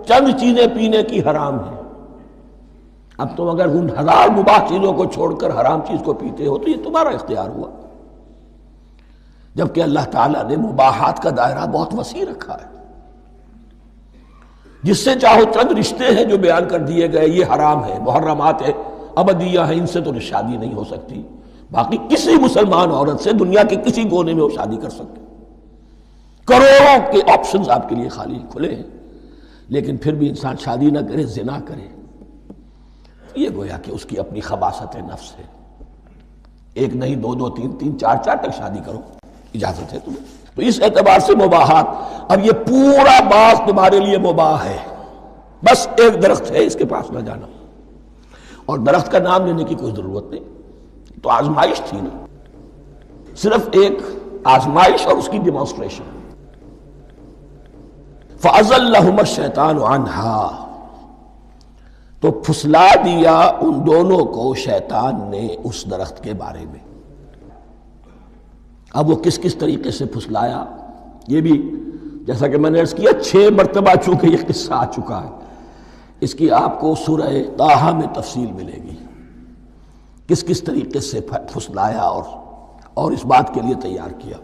چند چیزیں پینے کی حرام ہیں، اب تم اگر ان ہزار مباح چیزوں کو چھوڑ کر حرام چیز کو پیتے ہو تو یہ تمہارا اختیار ہوا، جبکہ اللہ تعالیٰ نے مباحات کا دائرہ بہت وسیع رکھا ہے۔ جس سے چاہو چند رشتے ہیں جو بیان کر دیے گئے، یہ حرام ہے، محرمات ہے، ابدیہ ہیں، ان سے تو شادی نہیں ہو سکتی، باقی کسی مسلمان عورت سے دنیا کے کسی کونے میں وہ شادی کر سکتے، کروڑوں کے آپشنز آپ کے لیے خالی کھلے ہیں، لیکن پھر بھی انسان شادی نہ کرے، زنا کرے، یہ گویا کہ اس کی اپنی خباثت نفس ہے۔ ایک نہیں، دو دو، تین تین، چار چار تک شادی کرو، اجازت ہے تمہیں۔ تو اس اعتبار سے مباحات، اب یہ پورا باغ تمہارے لیے مباح ہے، بس ایک درخت ہے، اس کے پاس نہ جانا، اور درخت کا نام لینے کی کوئی ضرورت نہیں، تو آزمائش تھی نا، صرف ایک آزمائش اور اس کی ڈیمانسٹریشن۔ فَأَزَلَّهُمَا الشَّيْطَانُ عَنْهَا، تو پھسلا دیا ان دونوں کو شیطان نے اس درخت کے بارے میں۔ اب وہ کس کس طریقے سے پھسلایا، یہ بھی جیسا کہ میں نے عرض کیا 6 مرتبہ چونکہ یہ قصہ آ چکا ہے، اس کی آپ کو سورہ طٰہٰ میں تفصیل ملے گی، کس کس طریقے سے پھسلایا اور اس بات کے لیے تیار کیا۔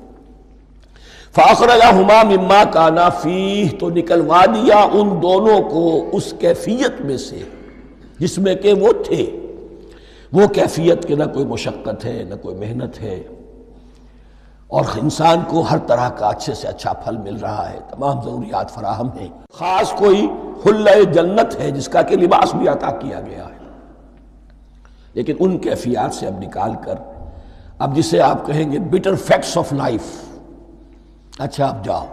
فَأَخْرَجَهُمَا مِمَّا كَانَا فِيهِ، تو نکلوا دیا ان دونوں کو اس کیفیت میں سے جس میں کہ وہ تھے، وہ کیفیت کہ نہ کوئی مشقت ہے، نہ کوئی محنت ہے، اور انسان کو ہر طرح کا اچھے سے اچھا پھل مل رہا ہے، تمام ضروریات فراہم ہیں، خاص کوئی حلۂ جنت ہے جس کا کہ لباس بھی عطا کیا گیا ہے، لیکن ان کیفیات سے اب نکال کر، اب جسے آپ کہیں گے بٹر فیکٹس آف لائف، اچھا اب جاؤ،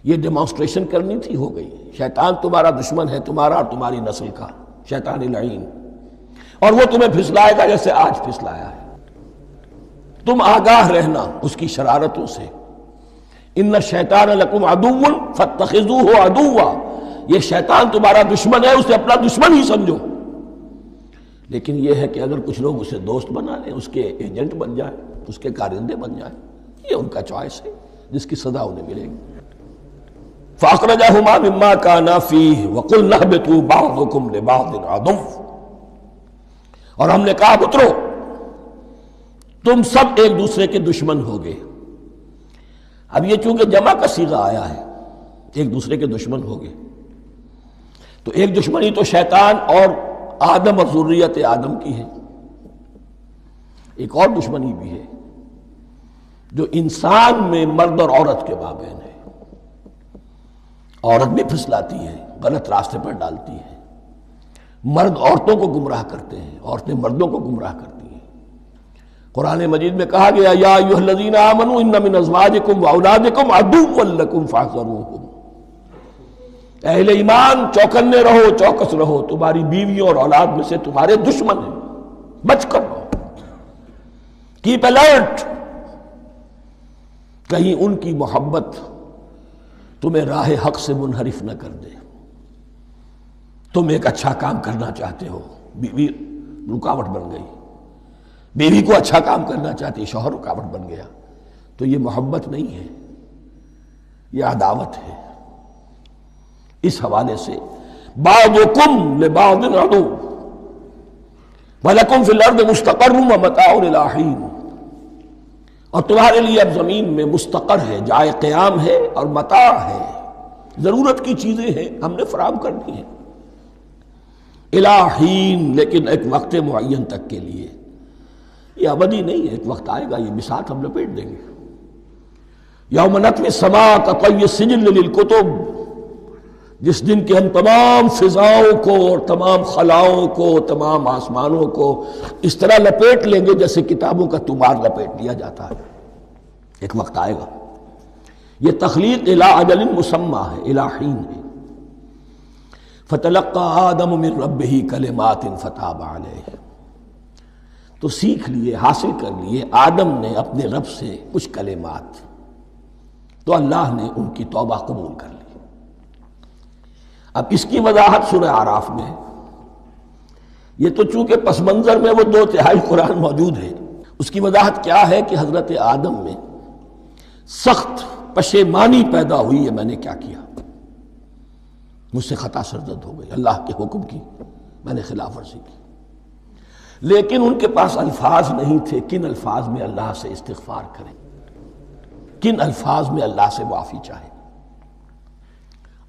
یہ ڈیمانسٹریشن کرنی تھی، ہو گئی، شیطان تمہارا دشمن ہے، تمہارا اور تمہاری نسل کا، شیطان لعین، اور وہ تمہیں پھسلائے گا جیسے آج پھسلایا ہے۔ تم آگاہ رہنا اس کی شرارتوں سے، ان الشیطان لکم عدو فاتخذوہ عدوا، یہ شیطان تمہارا دشمن ہے، اسے اپنا دشمن ہی سمجھو، لیکن یہ ہے کہ اگر کچھ لوگ اسے دوست بنا لیں، اس کے ایجنٹ بن جائیں، اس کے کارندے بن جائیں، یہ ان کا چوائس ہے جس کی سزا انہیں ملے گی۔ فَأَخْرَجَهُمَا مِمَّا كَانَا فِيهِ وَقُلْنَا اهْبِطُوا بَعْضُكُمْ لِبَعْضٍ عَدُوٌّ، اور ہم نے کہا اترو، تم سب ایک دوسرے کے دشمن ہوگے، اب یہ چونکہ جمع کا صیغہ آیا ہے، ایک دوسرے کے دشمن ہو گئے، تو ایک دشمنی تو شیطان اور آدم اور ذریت آدم کی ہے، ایک اور دشمنی بھی ہے جو انسان میں مرد اور عورت کے مابین ہے۔ عورت بھی پھسلاتی ہے، غلط راستے پر ڈالتی ہے، مرد عورتوں کو گمراہ کرتے ہیں، عورتیں مردوں کو گمراہ کرتی ہیں۔ قرآن مجید میں کہا گیا یا ایھا الذین آمنوا ان من ازواجکم واولادکم عدوا لکم فاحذروہم، اہل ایمان چوکنے رہو، چوکس رہو، تمہاری بیویوں اور اولاد میں سے تمہارے دشمن ہیں، بچ کر رہو، کیپ الرٹ، کہیں ان کی محبت تمہیں راہ حق سے منحرف نہ کر دے۔ تم ایک اچھا کام کرنا چاہتے ہو، بیوی رکاوٹ بن گئی، بیوی کو اچھا کام کرنا چاہتی، شوہر رکاوٹ بن گیا، تو یہ محبت نہیں ہے، یہ عداوت ہے۔ اس حوالے سے بعضکم لبعض عدو ولکم فی الارض مستقر ومتاع الی حین، اور تمہارے لیے اب زمین میں مستقر ہے، جائے قیام ہے اور متاع ہے، ضرورت کی چیزیں ہیں ہم نے فراہم کر دی ہیں، الی حین، لیکن ایک وقت معین تک کے لیے، یہ ابدی نہیں ہے، ایک وقت آئے گا یہ بساط ہم لپیٹ دیں گے۔ یوم نطوی السماء کطی السجل للکتب، جس دن کہ ہم تمام فضاؤں کو اور تمام خلاؤں کو، تمام آسمانوں کو اس طرح لپیٹ لیں گے جیسے کتابوں کا تمار لپیٹ لیا جاتا ہے۔ ایک وقت آئے گا، یہ تخلیق الی اجل مسمى ہے، الی حین ہے۔ فتلقى آدم من ربہ کلمات فتاب علیہ، تو سیکھ لیے، حاصل کر لیے آدم نے اپنے رب سے کچھ کلمات، تو اللہ نے ان کی توبہ قبول کر لی۔ اب اس کی وضاحت سورہ اعراف میں ہے، یہ تو چونکہ پس منظر میں وہ 2/3 قرآن موجود ہے، اس کی وضاحت کیا ہے کہ حضرت آدم میں سخت پشیمانی پیدا ہوئی ہے، میں نے کیا کیا، مجھ سے خطا سرزد ہو گئی، اللہ کے حکم کی میں نے خلاف ورزی کی، لیکن ان کے پاس الفاظ نہیں تھے کن الفاظ میں اللہ سے استغفار کریں، کن الفاظ میں اللہ سے معافی چاہیں۔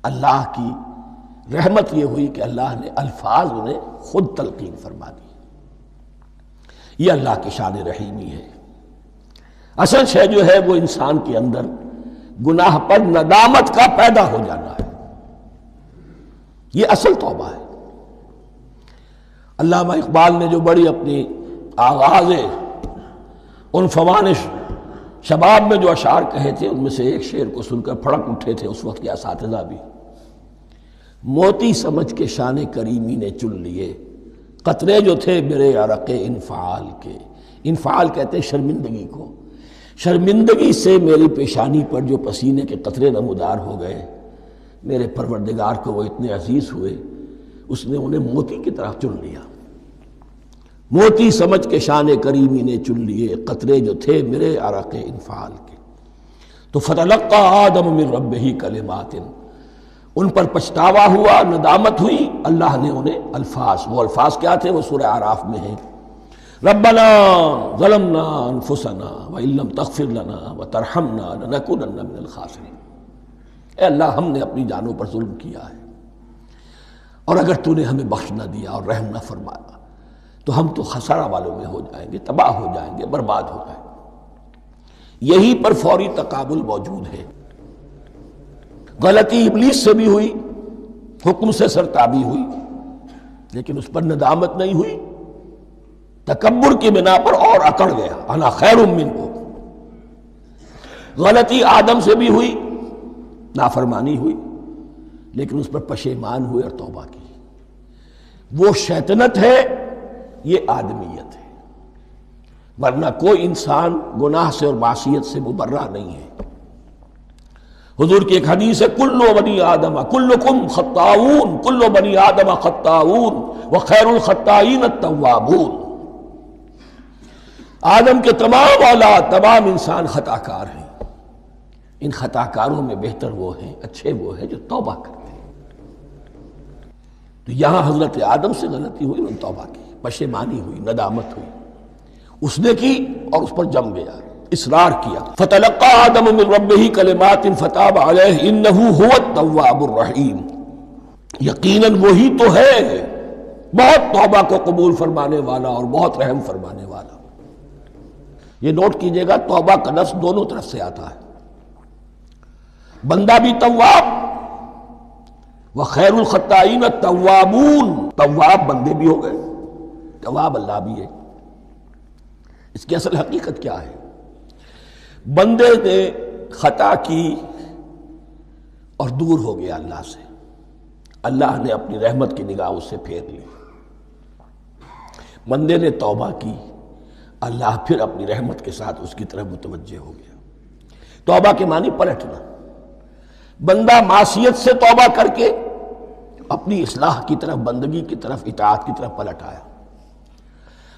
اللہ کی رحمت یہ ہوئی کہ اللہ نے الفاظ انہیں خود تلقین فرما دی۔ یہ اللہ کی شان رحیمی ہے۔ اصل شے جو ہے وہ انسان کے اندر گناہ پر ندامت کا پیدا ہو جانا ہے، یہ اصل توبہ ہے۔ علامہ اقبال نے جو بڑی اپنی آغاز عنفوان شباب میں جو اشعار کہے تھے، ان میں سے ایک شعر کو سن کر پھڑک اٹھے تھے اس وقت کے اساتذہ بھی۔ موتی سمجھ کے شان کریمی نے چن لیے، قطرے جو تھے میرے عرق انفعال کے، انفعال کہتے ہیں شرمندگی کو، شرمندگی سے میری پیشانی پر جو پسینے کے قطرے نمودار ہو گئے، میرے پروردگار کو وہ اتنے عزیز ہوئے، اس نے انہیں موتی کی طرح چن لیا۔ موتی سمجھ کے شان کریمی نے چن لیے، قطرے جو تھے میرے عرق انفعال کے، تو فتلقى آدم من ربہ کلمات، ان پر پچھتاوا ہوا، ندامت ہوئی، اللہ نے انہیں الفاظ، وہ الفاظ کیا تھے وہ سورہ اعراف میں ہیں، ربنا ظلمنا انفسنا وان لم تغفر لنا وترحمنا لنکونن من الخاسرین، اے اللہ ہم نے اپنی جانوں پر ظلم کیا ہے، اور اگر تو نے ہمیں بخش نہ دیا اور رحم نہ فرمایا تو ہم تو خسارہ والوں میں ہو جائیں گے، تباہ ہو جائیں گے، برباد ہو جائیں گے۔ یہی پر فوری تقابل موجود ہے۔ غلطی ابلیس سے بھی ہوئی، حکم سے سرتابی ہوئی، لیکن اس پر ندامت نہیں ہوئی، تکبر کی بنا پر اور اکڑ گیا، انا خیر منہ۔ غلطی آدم سے بھی ہوئی، نافرمانی ہوئی، لیکن اس پر پشیمان ہوئے اور توبہ کی۔ وہ شیطنت ہے، یہ آدمیت ہے، ورنہ کوئی انسان گناہ سے اور معصیت سے مبرہ نہیں ہے۔ حضور کی ایک حدیث ہے، کل بنی آدم کلکم خطاؤون، کل بنی آدم خطاؤون وخیر الخطائین التوابون، آدم کے تمام اولاد، تمام انسان خطا کار ہیں، ان خطا کاروں میں بہتر وہ ہیں، اچھے وہ ہیں جو توبہ کرتے ہیں۔ تو یہاں حضرت آدم سے غلطی ہوئی، انہوں نے توبہ کی، پشیمانی ہوئی، ندامت ہوئی، اس نے کی اور اس پر جم گیا، اصرار کیا. فتلقى آدم من ربه کلمات فتاب علیہ انہ هو التواب الرحیم. یقیناً وہی تو ہے بہت توبہ کو قبول فرمانے والا اور بہت رحم فرمانے والا. یہ نوٹ کیجئے گا توبہ کا لفظ دونوں طرف سے آتا ہے. بندہ بھی تواب وخیر الخطائین التوابون. تواب بندے بھی ہو گئے، تواب اللہ بھی ہے. اس کی اصل حقیقت کیا ہے؟ بندے نے خطا کی اور دور ہو گیا اللہ سے. اللہ نے اپنی رحمت کی نگاہ اس سے پھیر لی. بندے نے توبہ کی، اللہ پھر اپنی رحمت کے ساتھ اس کی طرف متوجہ ہو گیا. توبہ کے معنی پلٹنا. بندہ معصیت سے توبہ کر کے اپنی اصلاح کی طرف، بندگی کی طرف، اطاعت کی طرف پلٹ آیا.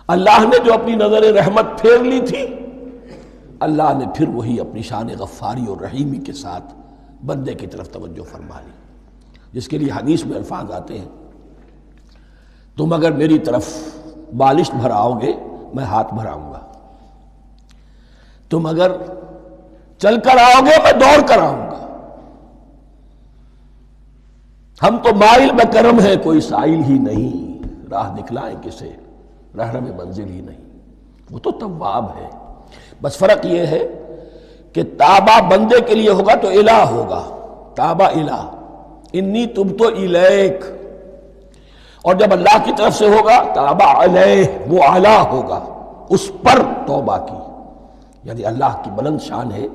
اللہ نے جو اپنی نظر رحمت پھیر لی تھی، اللہ نے پھر وہی اپنی شان غفاری اور رحیمی کے ساتھ بندے کی طرف توجہ فرما لی. جس کے لیے حدیث میں الفاظ آتے ہیں تم اگر میری طرف بالشت بھراؤ گے میں ہاتھ بھراؤں گا، تم اگر چل کر آؤ گے میں دوڑ کر آؤں گا. ہم تو مائل بکرم ہیں کوئی سائل ہی نہیں، راہ دکھلائیں کسے رہنم منزل ہی نہیں. وہ تو تواب ہے. بس فرق یہ ہے کہ تابہ بندے کے لیے ہوگا تو الہ ہوگا، تابہ الہ، انی تبت الیک. اور جب اللہ کی طرف سے ہوگا تابہ علیہ، وہ اعلیٰ ہوگا، اس پر توبہ کی. یعنی اللہ کی بلند شان ہے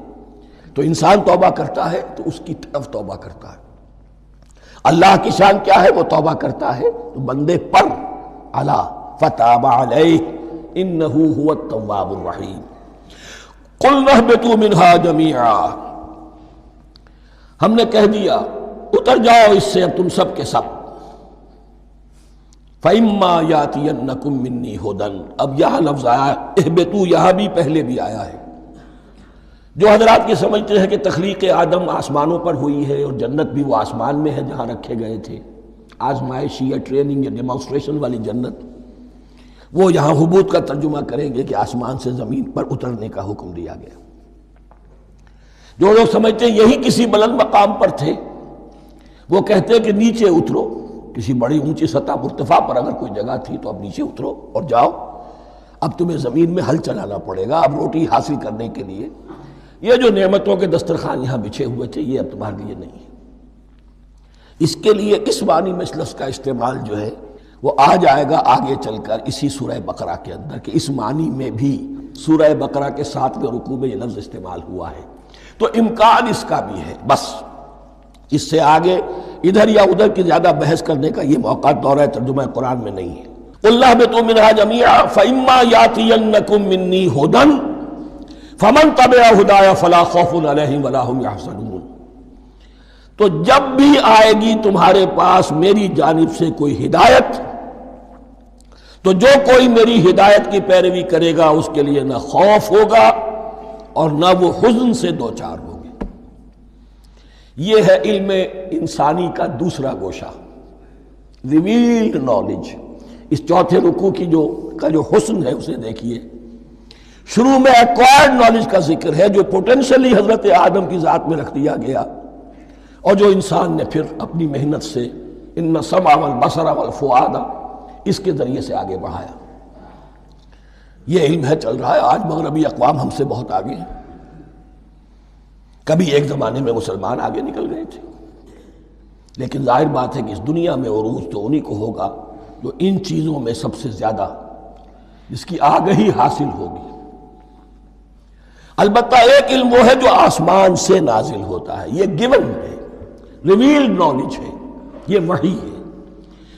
تو انسان توبہ کرتا ہے تو اس کی طرف توبہ کرتا ہے. اللہ کی شان کیا ہے؟ وہ توبہ کرتا ہے تو بندے پر اعلیٰ. فتاب علیہ انہ هو التواب الرحیم. قلنا اہبطوا منہا جمیعا. ہم نے کہہ دیا اتر جاؤ اس سے اب تم سب کے سب. فَإِمَّا يَأْتِيَنَّكُم مِّنِّي هُدًى. اب یہاں لفظ آیا اہبطوا، یہاں بھی پہلے بھی آیا ہے. جو حضرات یہ سمجھتے ہیں کہ تخلیق آدم آسمانوں پر ہوئی ہے اور جنت بھی وہ آسمان میں ہے جہاں رکھے گئے تھے، آزمائشی یا ٹریننگ یا ڈیمانسٹریشن والی جنت، وہ یہاں حبوط کا ترجمہ کریں گے کہ آسمان سے زمین پر اترنے کا حکم دیا گیا. جو لوگ سمجھتے ہیں یہی کسی بلند مقام پر تھے، وہ کہتے ہیں کہ نیچے اترو، کسی بڑی اونچی سطح مرتفع پر اگر کوئی جگہ تھی تو اب نیچے اترو اور جاؤ، اب تمہیں زمین میں ہل چلانا پڑے گا اب روٹی حاصل کرنے کے لیے. یہ جو نعمتوں کے دسترخوان یہاں بچھے ہوئے تھے یہ اب تمہارے لیے نہیں ہے. اس کے لیے اس معنی میں اس لفظ کا استعمال جو ہے وہ آ جائے گا آگے چل کر اسی سورہ بقرہ کے اندر، کہ اس معنی میں بھی سورہ بقرہ کے 7ویں رکوع میں یہ لفظ استعمال ہوا ہے. تو امکان اس کا بھی ہے. بس اس سے آگے ادھر یا ادھر کی زیادہ بحث کرنے کا یہ موقع دورہ ترجمہ قرآن میں نہیں ہے. قُلْ اهْبِطُوا مِنْهَا جَمِيعًا فَإِمَّا يَأْتِيَنَّكُم مِّنِّي هُدًى فَمَن تَبِعَ هُدَايَ فَلَا خَوْفٌ عَلَيْهِمْ وَلَا هُمْ يَحْزَنُونَ. تو جب بھی آئے گی تمہارے پاس میری جانب سے کوئی ہدایت، تو جو کوئی میری ہدایت کی پیروی کرے گا اس کے لیے نہ خوف ہوگا اور نہ وہ حزن سے دوچار ہوگے. یہ ہے علم انسانی کا دوسرا گوشہ، ریویلڈ نالج. اس چوتھے رکوع کی جو حسن ہے اسے دیکھیے. شروع میں ایکوائرڈ نالج کا ذکر ہے جو پوٹینشلی حضرت آدم کی ذات میں رکھ دیا گیا اور جو انسان نے پھر اپنی محنت سے ان السمع والبصر والفؤاد اس کے ذریعے سے آگے بڑھایا. یہ علم ہے چل رہا ہے. آج مغربی اقوام ہم سے بہت آگے ہیں. کبھی ایک زمانے میں مسلمان آگے نکل گئے تھے، لیکن ظاہر بات ہے کہ اس دنیا میں عروج تو انہی کو ہوگا جو ان چیزوں میں سب سے زیادہ جس کی آگہی حاصل ہوگی. البتہ ایک علم وہ ہے جو آسمان سے نازل ہوتا ہے، یہ گیون ہے، ریویلڈ نالج ہے، یہ وحی ہے.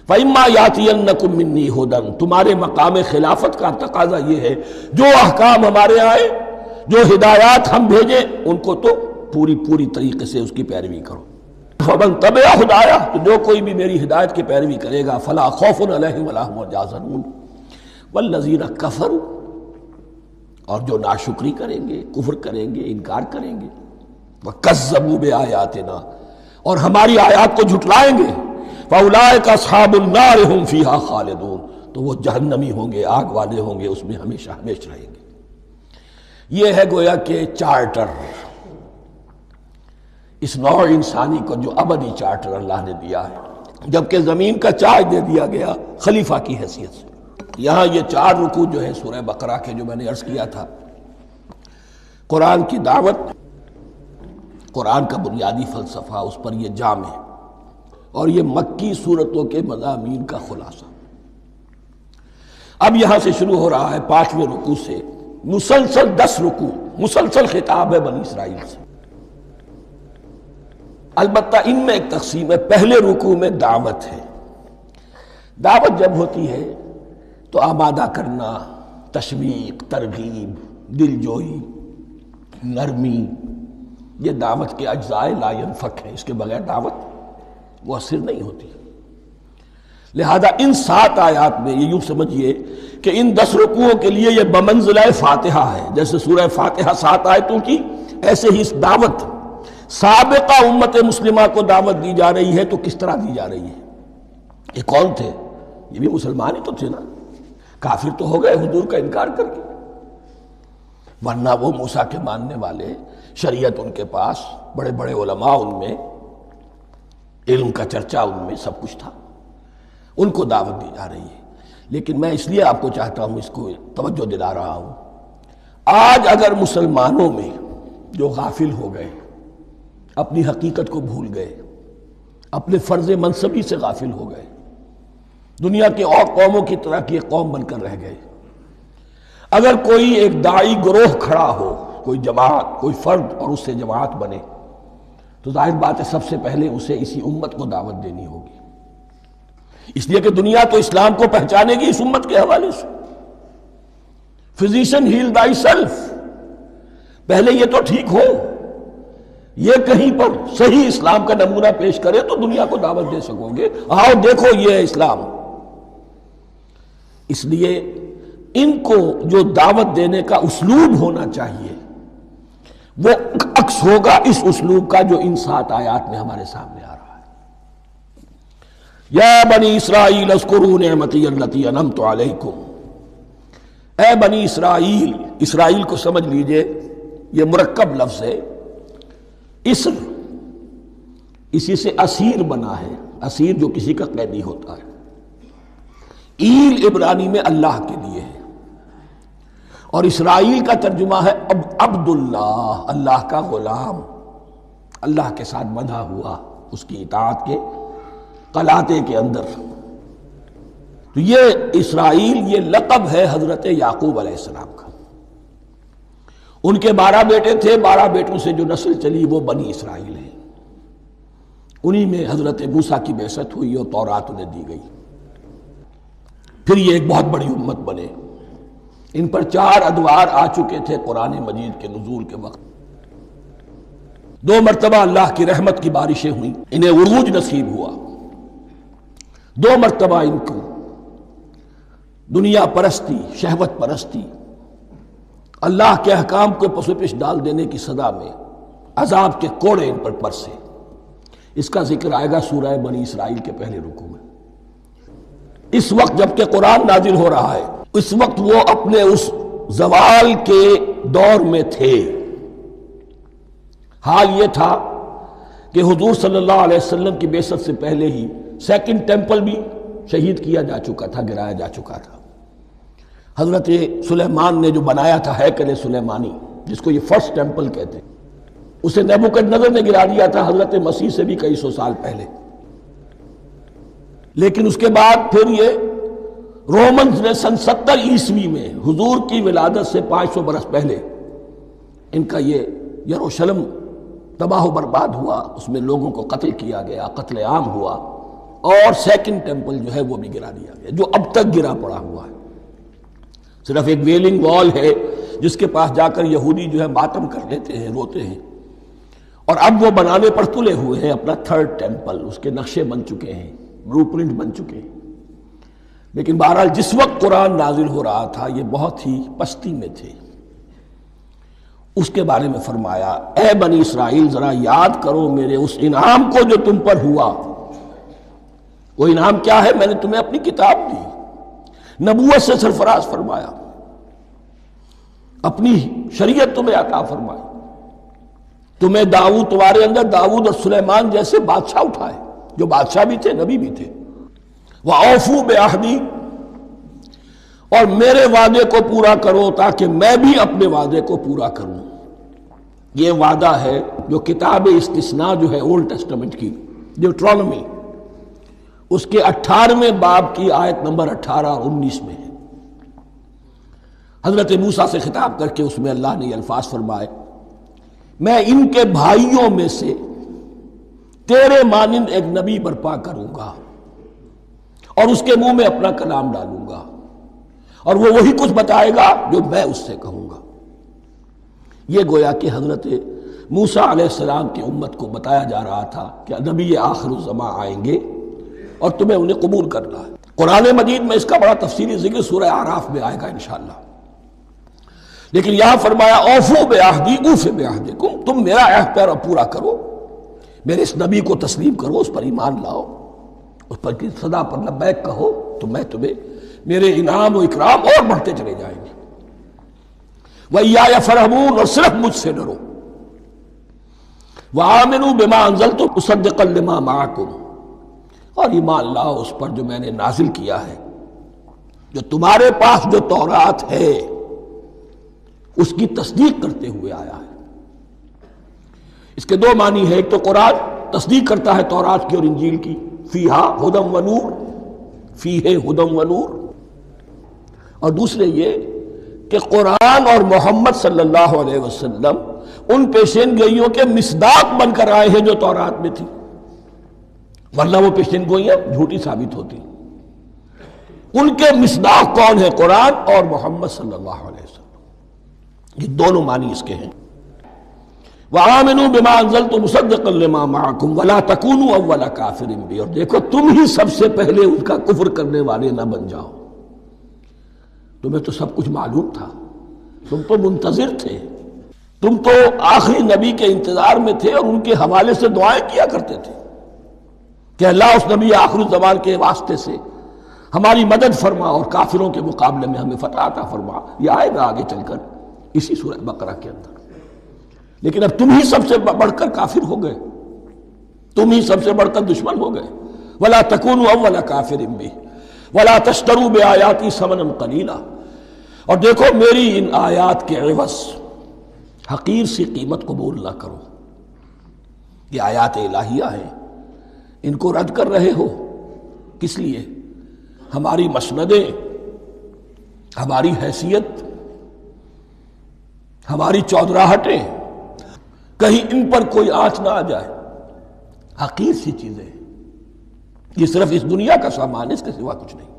فَإِمَّا يَأْتِيَنَّكُم مِّنِّي هُدًى. تمہارے مقام خلافت کا تقاضا یہ ہے جو احکام ہمارے آئے، جو ہدایات ہم بھیجیں ان کو تو پوری طریقے سے اس کی پیروی کرو. فَمَن تَبِعَ هُدَايَ. تو جو کوئی بھی میری ہدایت کی پیروی کرے گا فَلَا خَوْفٌ عَلَيْهِمْ وَلَا هُمْ يَحْزَنُونَ. وَالَّذِينَ كَفَرُوا. اور جو ناشکری کریں گے، کفر کریں گے، انکار کریں گے، وَكَذَّبُوا بِآيَاتِنَا. اور ہماری آیات کو جھٹلائیں گے، فَأُولَٰئِكَ أَصْحَابُ النَّارِ هُمْ فِيهَا خَالِدُونَ. تو وہ جہنمی ہوں گے، آگ والے ہوں گے، اس میں ہمیشہ رہیں گے. یہ ہے گویا کہ چارٹر، اس نوع انسانی کو جو ابدی چارٹر اللہ نے دیا ہے، جبکہ زمین کا چارج دے دیا گیا خلیفہ کی حیثیت سے۔ یہاں یہ 4 رکوع جو ہے سورہ بقرہ کے، جو میں نے عرض کیا تھا، قرآن کی دعوت، قرآن کا بنیادی فلسفہ، اس پر یہ جام ہے، اور یہ مکی صورتوں کے مضامین کا خلاصہ۔ اب یہاں سے شروع ہو رہا ہے 5ویں رکوع سے مسلسل 10 رکوع، مسلسل خطاب ہے بنی اسرائیل سے۔ البتہ ان میں ایک تقسیم ہے، پہلے رکوع میں دعوت ہے۔ دعوت جب ہوتی ہے تو آمادہ کرنا، تشویق، ترغیب، دلجوئی، نرمی، یہ دعوت کے اجزاء لا ينفک ہے، اس کے بغیر دعوت مؤثر نہیں ہوتی۔ لہذا ان 7 آیات میں یہ یوں سمجھیے کہ ان 10 رکوعوں کے لیے یہ بمنزلہ فاتحہ ہے۔ جیسے سورہ فاتحہ 7 آیتوں کی، ایسے ہی اس دعوت سابقہ امت مسلمہ کو دعوت دی جا رہی ہے۔ تو کس طرح دی جا رہی ہے؟ یہ کون تھے؟ یہ بھی مسلمان ہی تو تھے نا، کافر تو ہو گئے حضور کا انکار کر کے، ورنہ وہ موسیٰ کے ماننے والے، شریعت ان کے پاس، بڑے بڑے علماء ان میں، علم کا چرچا ان میں، سب کچھ تھا، ان کو دعوت دی جا رہی ہے۔ لیکن میں اس لیے آپ کو چاہتا ہوں، اس کو توجہ دلا رہا ہوں، آج اگر مسلمانوں میں جو غافل ہو گئے، اپنی حقیقت کو بھول گئے، اپنے فرض منصبی سے غافل ہو گئے، دنیا کے اور قوموں کی طرح کی ایک قوم بن کر رہ گئے، اگر کوئی ایک داعی گروہ کھڑا ہو، کوئی جماعت، کوئی فرد، اور اس سے جماعت بنے، تو ظاہر بات ہے سب سے پہلے اسے اسی امت کو دعوت دینی ہوگی، اس لیے کہ دنیا تو اسلام کو پہچانے گی اس امت کے حوالے سے۔ فزیشن ہیل تھائی سیلف، پہلے یہ تو ٹھیک ہو، یہ کہیں پر صحیح اسلام کا نمونہ پیش کرے تو دنیا کو دعوت دے سکو گے، آؤ دیکھو یہ ہے اسلام۔ اس لیے ان کو جو دعوت دینے کا اسلوب ہونا چاہیے وہ عکس ہوگا اس اسلوب کا جو ان 7 آیات میں ہمارے سامنے آ رہا ہے۔ یا بنی اسرائیل اذکروا نعمتی التی انعمت علیکم، اے بنی اسرائیل، اسرائیل کو سمجھ لیجئے یہ مرکب لفظ ہے، اسر اسی سے اسیر بنا ہے، اسیر جو کسی کا قیدی ہوتا ہے، ایل عبرانی میں اللہ کے لیے ہے، اور اسرائیل کا ترجمہ ہے عبداللہ، اللہ کا غلام، اللہ کے ساتھ بندھا ہوا اس کی اطاعت کے قلاتے کے اندر۔ تو یہ اسرائیل یہ لقب ہے حضرت یعقوب علیہ السلام کا، ان کے 12 بیٹے تھے، 12 بیٹوں سے جو نسل چلی وہ بنی اسرائیل ہے، انہی میں حضرت موسیٰ کی بعثت ہوئی اور تورات انہیں دی گئی، پھر یہ ایک بہت بڑی امت بنے۔ ان پر 4 ادوار آ چکے تھے قرآن مجید کے نزول کے وقت، 2 مرتبہ اللہ کی رحمت کی بارشیں ہوئیں، انہیں عروج نصیب ہوا، 2 مرتبہ ان کو دنیا پرستی، شہوت پرستی، اللہ کے احکام کو پس و پیش ڈال دینے کی سزا میں عذاب کے کوڑے ان پر برسے۔ اس کا ذکر آئے گا سورہ بنی اسرائیل کے پہلے رکوع میں۔ اس وقت جب کہ قرآن نازل ہو رہا ہے، اس وقت وہ اپنے اس زوال کے دور میں تھے۔ حال یہ تھا کہ حضور صلی اللہ علیہ وسلم کی بعثت سے پہلے ہی 2nd ٹیمپل بھی شہید کیا جا چکا تھا، گرایا جا چکا تھا۔ حضرت سلیمان نے جو بنایا تھا ہیکل سلیمانی، جس کو یہ 1st ٹیمپل کہتے ہیں، اسے نیبوکدنضر نے گرا دیا تھا حضرت مسیح سے بھی کئی 100 سال پہلے۔ لیکن اس کے بعد پھر یہ رومنز نے سن 70 عیسوی میں حضور کی ولادت سے 500 برس پہلے ان کا یہ یروشلم تباہ و برباد ہوا، اس میں لوگوں کو قتل کیا گیا، قتل عام ہوا، اور 2nd ٹیمپل جو ہے وہ بھی گرا دیا گیا، جو اب تک گرا پڑا ہوا ہے۔ صرف ایک ویلنگ وال ہے جس کے پاس جا کر یہودی جو ہے ماتم کر لیتے ہیں، روتے ہیں، اور اب وہ بنانے پر تلے ہوئے ہیں اپنا 3rd ٹیمپل، اس کے نقشے بن چکے ہیں، بلو پرنٹ بن چکے ہیں۔ لیکن بہرحال جس وقت قرآن نازل ہو رہا تھا یہ بہت ہی پستی میں تھے۔ اس کے بارے میں فرمایا، اے بنی اسرائیل ذرا یاد کرو میرے اس انعام کو جو تم پر ہوا۔ وہ انعام کیا ہے؟ میں نے تمہیں اپنی کتاب دی، نبوت سے سرفراز فرمایا، اپنی شریعت تمہیں عطا فرمائی، تمہیں داؤد، تمہارے اندر داؤد اور سلیمان جیسے بادشاہ اٹھائے جو بادشاہ بھی تھے، نبی بھی تھے۔ وَأَوْفُوا بِعَهْدِي، اور میرے وعدے کو پورا کرو تاکہ میں بھی اپنے وعدے کو پورا کروں۔ یہ وعدہ ہے جو کتاب استثناء جو ہے اولڈ ٹیسٹمنٹ کی، ڈیوٹرانومی، اس کے 18ویں باب کی آیت نمبر 18 اور 19 میں ہے۔ حضرت موسیٰ سے خطاب کر کے اس میں اللہ نے یہ الفاظ فرمائے، میں ان کے بھائیوں میں سے تیرے مانند ایک نبی برپا کروں گا اور اس کے منہ میں اپنا کلام ڈالوں گا، اور وہ وہی کچھ بتائے گا جو میں اس سے کہوں گا۔ یہ گویا کہ حضرت موسیٰ علیہ السلام کی امت کو بتایا جا رہا تھا کہ نبی آخر الزماں آئیں گے اور تمہیں انہیں قبول کرنا ہے۔ قرآن مجید میں اس کا بڑا تفصیلی ذکر سورہ اعراف میں آئے گا انشاءاللہ، لیکن یہاں فرمایا اوفوا بعہدی اوف بعہدکم، تم میرا عہد پورا کرو، میرے اس نبی کو تسلیم کرو، اس پر ایمان لاؤ، اس پر کی صدا پر لبیک کہو، تو میں تمہیں میرے انعام و اکرام اور بڑھتے چلے جائیں گے۔ وَإِيَّايَ فَارْهَبُونَ، اور صرف مجھ سے ڈرو۔ وَآمِنُوا بِمَا أَنزَلْتُ مُصَدِّقًا لِمَا مَعَكُمْ، اور ایمان لاؤ اس پر جو میں نے نازل کیا ہے، جو تمہارے پاس جو تورات ہے اس کی تصدیق کرتے ہوئے آیا ہے۔ اس کے دو معنی ہے، ایک تو قرآن تصدیق کرتا ہے تورات کی اور انجیل کی، فیہا ہدی و نور، فیہ ہدی و نور، اور دوسرے یہ کہ قرآن اور محمد صلی اللہ علیہ وسلم ان پیشین گوئیوں کے مصداق بن کر آئے ہیں جو تورات میں تھی، ورنہ وہ پیشین گوئیاں جھوٹی ثابت ہوتی۔ ان کے مصداق کون ہے؟ قرآن اور محمد صلی اللہ علیہ وسلم۔ یہ دونوں معنی اس کے ہیں۔ وَآمِنُوا بِمَا أَنزَلْتُ مُصَدِّقًا لِمَا مَعَكُمْ وَلَا تَكُونُوا أَوَّلَ كَافِرٍ بِهِ، اور دیکھو تم ہی سب سے پہلے ان کا کفر کرنے والے نہ بن جاؤ۔ تمہیں تو سب کچھ معلوم تھا، تم تو منتظر تھے، تم تو آخری نبی کے انتظار میں تھے اور ان کے حوالے سے دعائیں کیا کرتے تھے کہ اللہ اس نبی آخر الزمان کے واسطے سے ہماری مدد فرما اور کافروں کے مقابلے میں ہمیں فتح عطا فرما۔ یہ آئے گا آگے چل کر اسی سورہ بقرہ کے اندر۔ لیکن اب تم ہی سب سے بڑھ کر کافر ہو گئے، تم ہی سب سے بڑھ کر دشمن ہو گئے۔ وَلَا تَكُونُوا أَوَّلَ كَافِرٍ بِهِ وَلَا تَشْتَرُوا بِآيَاتِي ثَمَنًا قَلِيلًا، اور دیکھو میری ان آیات کے عوض حقیر سی قیمت قبول نہ کرو۔ یہ آیات الہیہ ہیں، ان کو رد کر رہے ہو، کس لیے؟ ہماری مسندیں، ہماری حیثیت، ہماری چودراہٹیں، کہیں ان پر کوئی آنچ نہ آ جائے۔ حقیر سی چیزیں، یہ صرف اس دنیا کا سامان، اس کے سوا کچھ نہیں۔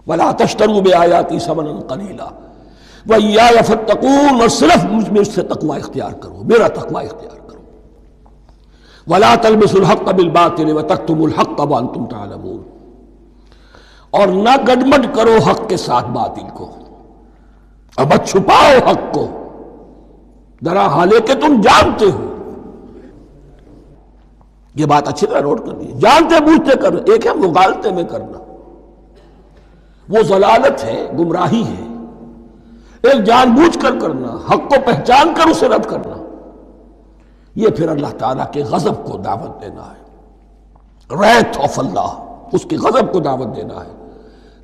وَلَا تَشْتَرُوا بِآيَاتِي ثَمَنًا قَلِيلًا وَإِيَّايَ فَاتَّقُونِ، اور صرف مجھ سے تقوی اختیار کرو، میرا تقوی اختیار کرو۔ وَلَا تَلْبِسُوا الْحَقَّ بِالْبَاطِلِ وَتَكْتُمُوا الْحَقَّ وَأَنْتُمْ تَعْلَمُونَ، اور نہ گڈمڈ کرو حق کے ساتھ باطل کو، اور مت چھپاؤ حق کو، درا حالے کہ تم جانتے ہو۔ یہ بات اچھی طرح نوٹ کر لیجیے، جانتے بوجھتے کرنا، ایک ہے مغالطے میں کرنا، وہ ضلالت ہے، گمراہی ہے۔ ایک جان بوجھ کر کرنا، حق کو پہچان کر اسے رد کرنا، یہ پھر اللہ تعالیٰ کے غضب کو دعوت دینا ہے، ریت آف اللہ، اس کی غضب کو دعوت دینا ہے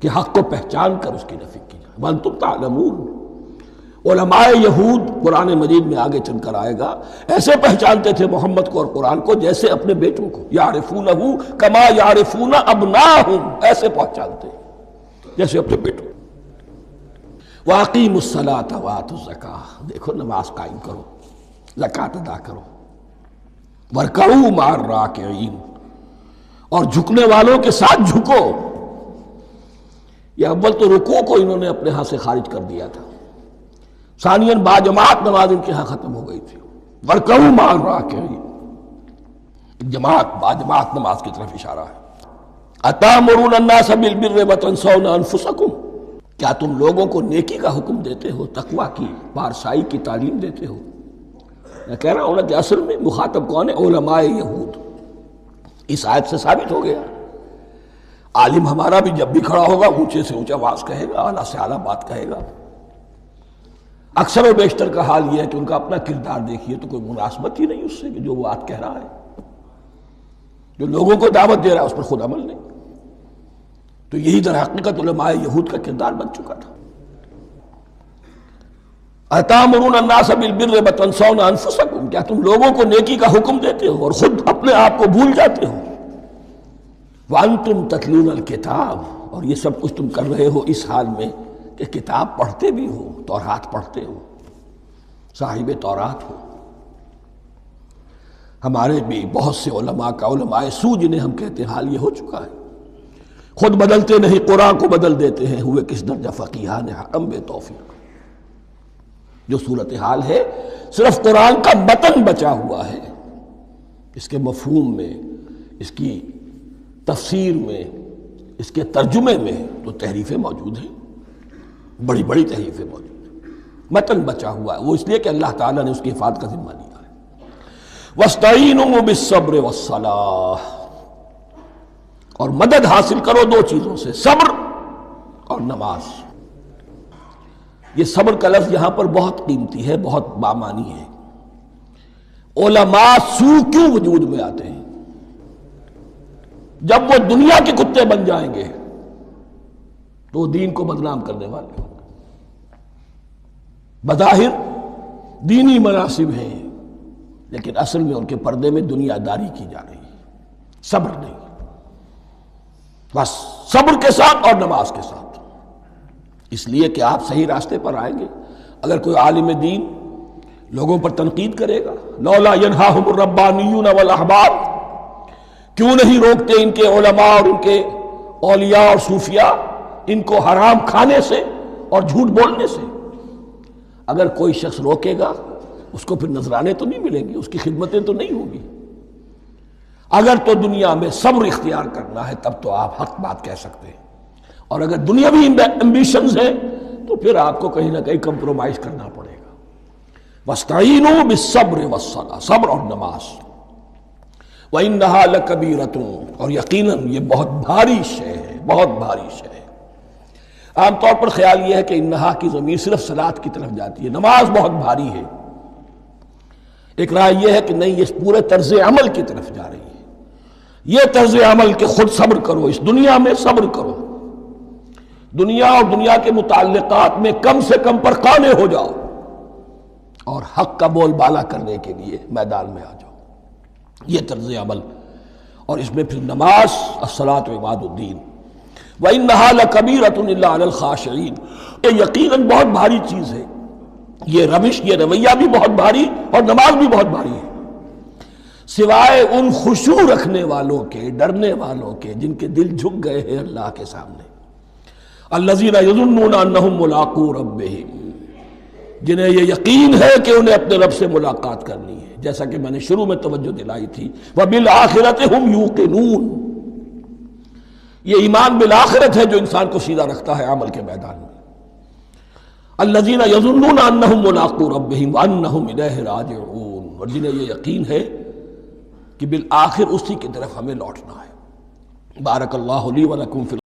کہ حق کو پہچان کر اس کی نفی کی جائے۔ وَأَنْتُمْ تَعْلَمُونَ، علماء یہود قرآن مجید میں آگے چل کر آئے گا، ایسے پہچانتے تھے محمد کو اور قرآن کو جیسے اپنے بیٹوں کو، یعرفونہ کما یعرفون ابناہم، ایسے پہچانتے جیسے اپنے بیٹوں۔ وَأَقِیمُوا الصَّلَاةَ وَآتُوا الزَّکَاةَ، دیکھو نماز قائم کرو، زکوٰۃ ادا کرو۔ وَارْکَعُوا مَعَ الرَّاکِعِینَ، اور جھکنے والوں کے ساتھ جھکو۔ یہ اول تو رکوع کو انہوں نے اپنے ہاں سے خارج کر دیا تھا، ثانیاً باجماعت نماز ان کے ہاں ختم ہو گئی تھی۔ وَارْکَعُوا مَعَ الرَّاکِعِینَ، جماعت باجماعت نماز کی طرف اشارہ ہے۔ أَتَأْمُرُونَ النَّاسَ بِالْبِرِّ وَتَنْسَوْنَ أَنفُسَكُمْ، کیا تم لوگوں کو نیکی کا حکم دیتے ہو، تقویٰ کی، پارسائی کی تعلیم دیتے ہو؟ میں کہہ رہا ہوں نا کہ اصل میں مخاطب کون ہے؟ علماء یہود۔ اس آیت سے ثابت ہو گیا عالم ہمارا بھی جب بھی کھڑا ہوگا اونچے سے اونچا آواز کہے گا، اعلیٰ سے اعلیٰ بات کہے گا، اکثر و بیشتر کا حال یہ ہے کہ ان کا اپنا کردار دیکھیے تو کوئی مناسبت ہی نہیں اس سے کہ جو وہ بات کہہ رہا ہے، جو لوگوں کو دعوت دے رہا ہے اس پر خود عمل نہیں۔ تو یہی در حقیقت علماء یہود کا کردار بن چکا تھا۔ اَتَأْمُرُونَ النَّاسَ بِالْبِرِّ وَتَنْسَوْنَ أَنفُسَكُمْ، کیا تم لوگوں کو نیکی کا حکم دیتے ہو اور خود اپنے آپ کو بھول جاتے ہو؟ وَأَنْتُمْ تَتْلُونَ الْكِتَابَ، اور یہ سب کچھ تم کر رہے ہو اس حال میں کہ کتاب پڑھتے بھی ہو، تورات پڑھتے ہو، صاحب تورات ہو۔ ہمارے بھی بہت سے علماء کا علماء سو جنہیں ہم کہتے ہیں حال یہ ہو چکا ہے، خود بدلتے نہیں قرآن کو بدل دیتے ہیں، ہوئے کس درجہ فقیہان حکم بے توفیق۔ جو صورتحال ہے صرف قرآن کا متن بچا ہوا ہے، اس کے مفہوم میں، اس کی تفسیر میں، اس کے ترجمے میں تو تحریفیں موجود ہیں، بڑی بڑی تحریفیں موجود ہیں، متن بچا ہوا ہے، وہ اس لیے کہ اللہ تعالیٰ نے اس کی حفاظت کا ذمہ لیا ہے۔ وَاسْتَعِینُوا بِالصَّبْرِ وَالصَّلَاةِ، اور مدد حاصل کرو دو چیزوں سے، صبر اور نماز۔ یہ صبر کا لفظ یہاں پر بہت قیمتی ہے، بہت بامانی ہے۔ علماء سو کیوں وجود میں آتے ہیں؟ جب وہ دنیا کے کتے بن جائیں گے تو وہ دین کو بدنام کرنے والے ہوں گے۔ بظاہر دینی مناسب ہیں لیکن اصل میں ان کے پردے میں دنیا داری کی جا رہی ہے، صبر نہیں۔ بس صبر کے ساتھ اور نماز کے ساتھ، اس لیے کہ آپ صحیح راستے پر آئیں گے۔ اگر کوئی عالم دین لوگوں پر تنقید کرے گا، لولا ینہاہم الربانیون والاحبار، کیوں نہیں روکتے ان کے علماء اور ان کے اولیاء اور صوفیاء ان کو حرام کھانے سے اور جھوٹ بولنے سے؟ اگر کوئی شخص روکے گا اس کو پھر نذرانے تو نہیں ملیں گی، اس کی خدمتیں تو نہیں ہوں گی۔ اگر تو دنیا میں صبر اختیار کرنا ہے تب تو آپ حق بات کہہ سکتے ہیں، اور اگر دنیاوی ایمبیشنز ہیں تو پھر آپ کو کہیں نہ کہیں کمپرومائز کرنا پڑے گا۔ وَاسْتَعِینُوا بِالصَّبْرِ وَالصَّلَاةِ، صبر اور نماز۔ وَإِنَّهَا لَكَبِیرَةٌ، اور یقیناً یہ بہت بھاری شے ہے، بہت بھاری شے ہے۔ عام طور پر خیال یہ ہے کہ انہا کی ضمیر صرف صلاۃ کی طرف جاتی ہے، نماز بہت بھاری ہے۔ ایک رائے یہ ہے کہ نہیں، یہ پورے طرز عمل کی طرف جا رہی ہے۔ یہ طرز عمل کہ خود صبر کرو، اس دنیا میں صبر کرو، دنیا اور دنیا کے متعلقات میں کم سے کم پر قانع ہو جاؤ، اور حق کا بول بالا کرنے کے لیے میدان میں آ جاؤ، یہ طرز عمل۔ اور اس میں پھر نماز، الصلاۃ عماد الدین۔ وَإِنَّهَا لَكَبِيرَةٌ إِلَّا عَلَى الْخَاشِعِينَ، یہ یقیناً بہت بھاری چیز ہے، یہ روش، یہ رویہ بھی بہت بھاری اور نماز بھی بہت بھاری ہے، سوائے ان خشوع رکھنے والوں کے، ڈرنے والوں کے، جن کے دل جھک گئے ہیں اللہ کے سامنے۔ الذین یظنون انہم ملاقو ربہم، جنہیں یہ یقین ہے کہ انہیں اپنے رب سے ملاقات کرنی ہے، جیسا کہ میں نے شروع میں توجہ دلائی تھی، وبالآخرۃ ہم یوقنون، یہ ایمان بالآخرت ہے جو انسان کو سیدھا رکھتا ہے عمل کے میدان میں۔ الذین یظنون انہم ملاقو ربہم وانہم الیہ راجعون، اور جنہیں یہ یقین ہے کہ بالآخر اسی کی طرف ہمیں لوٹنا ہے۔ بارک اللہ لی ولکم فی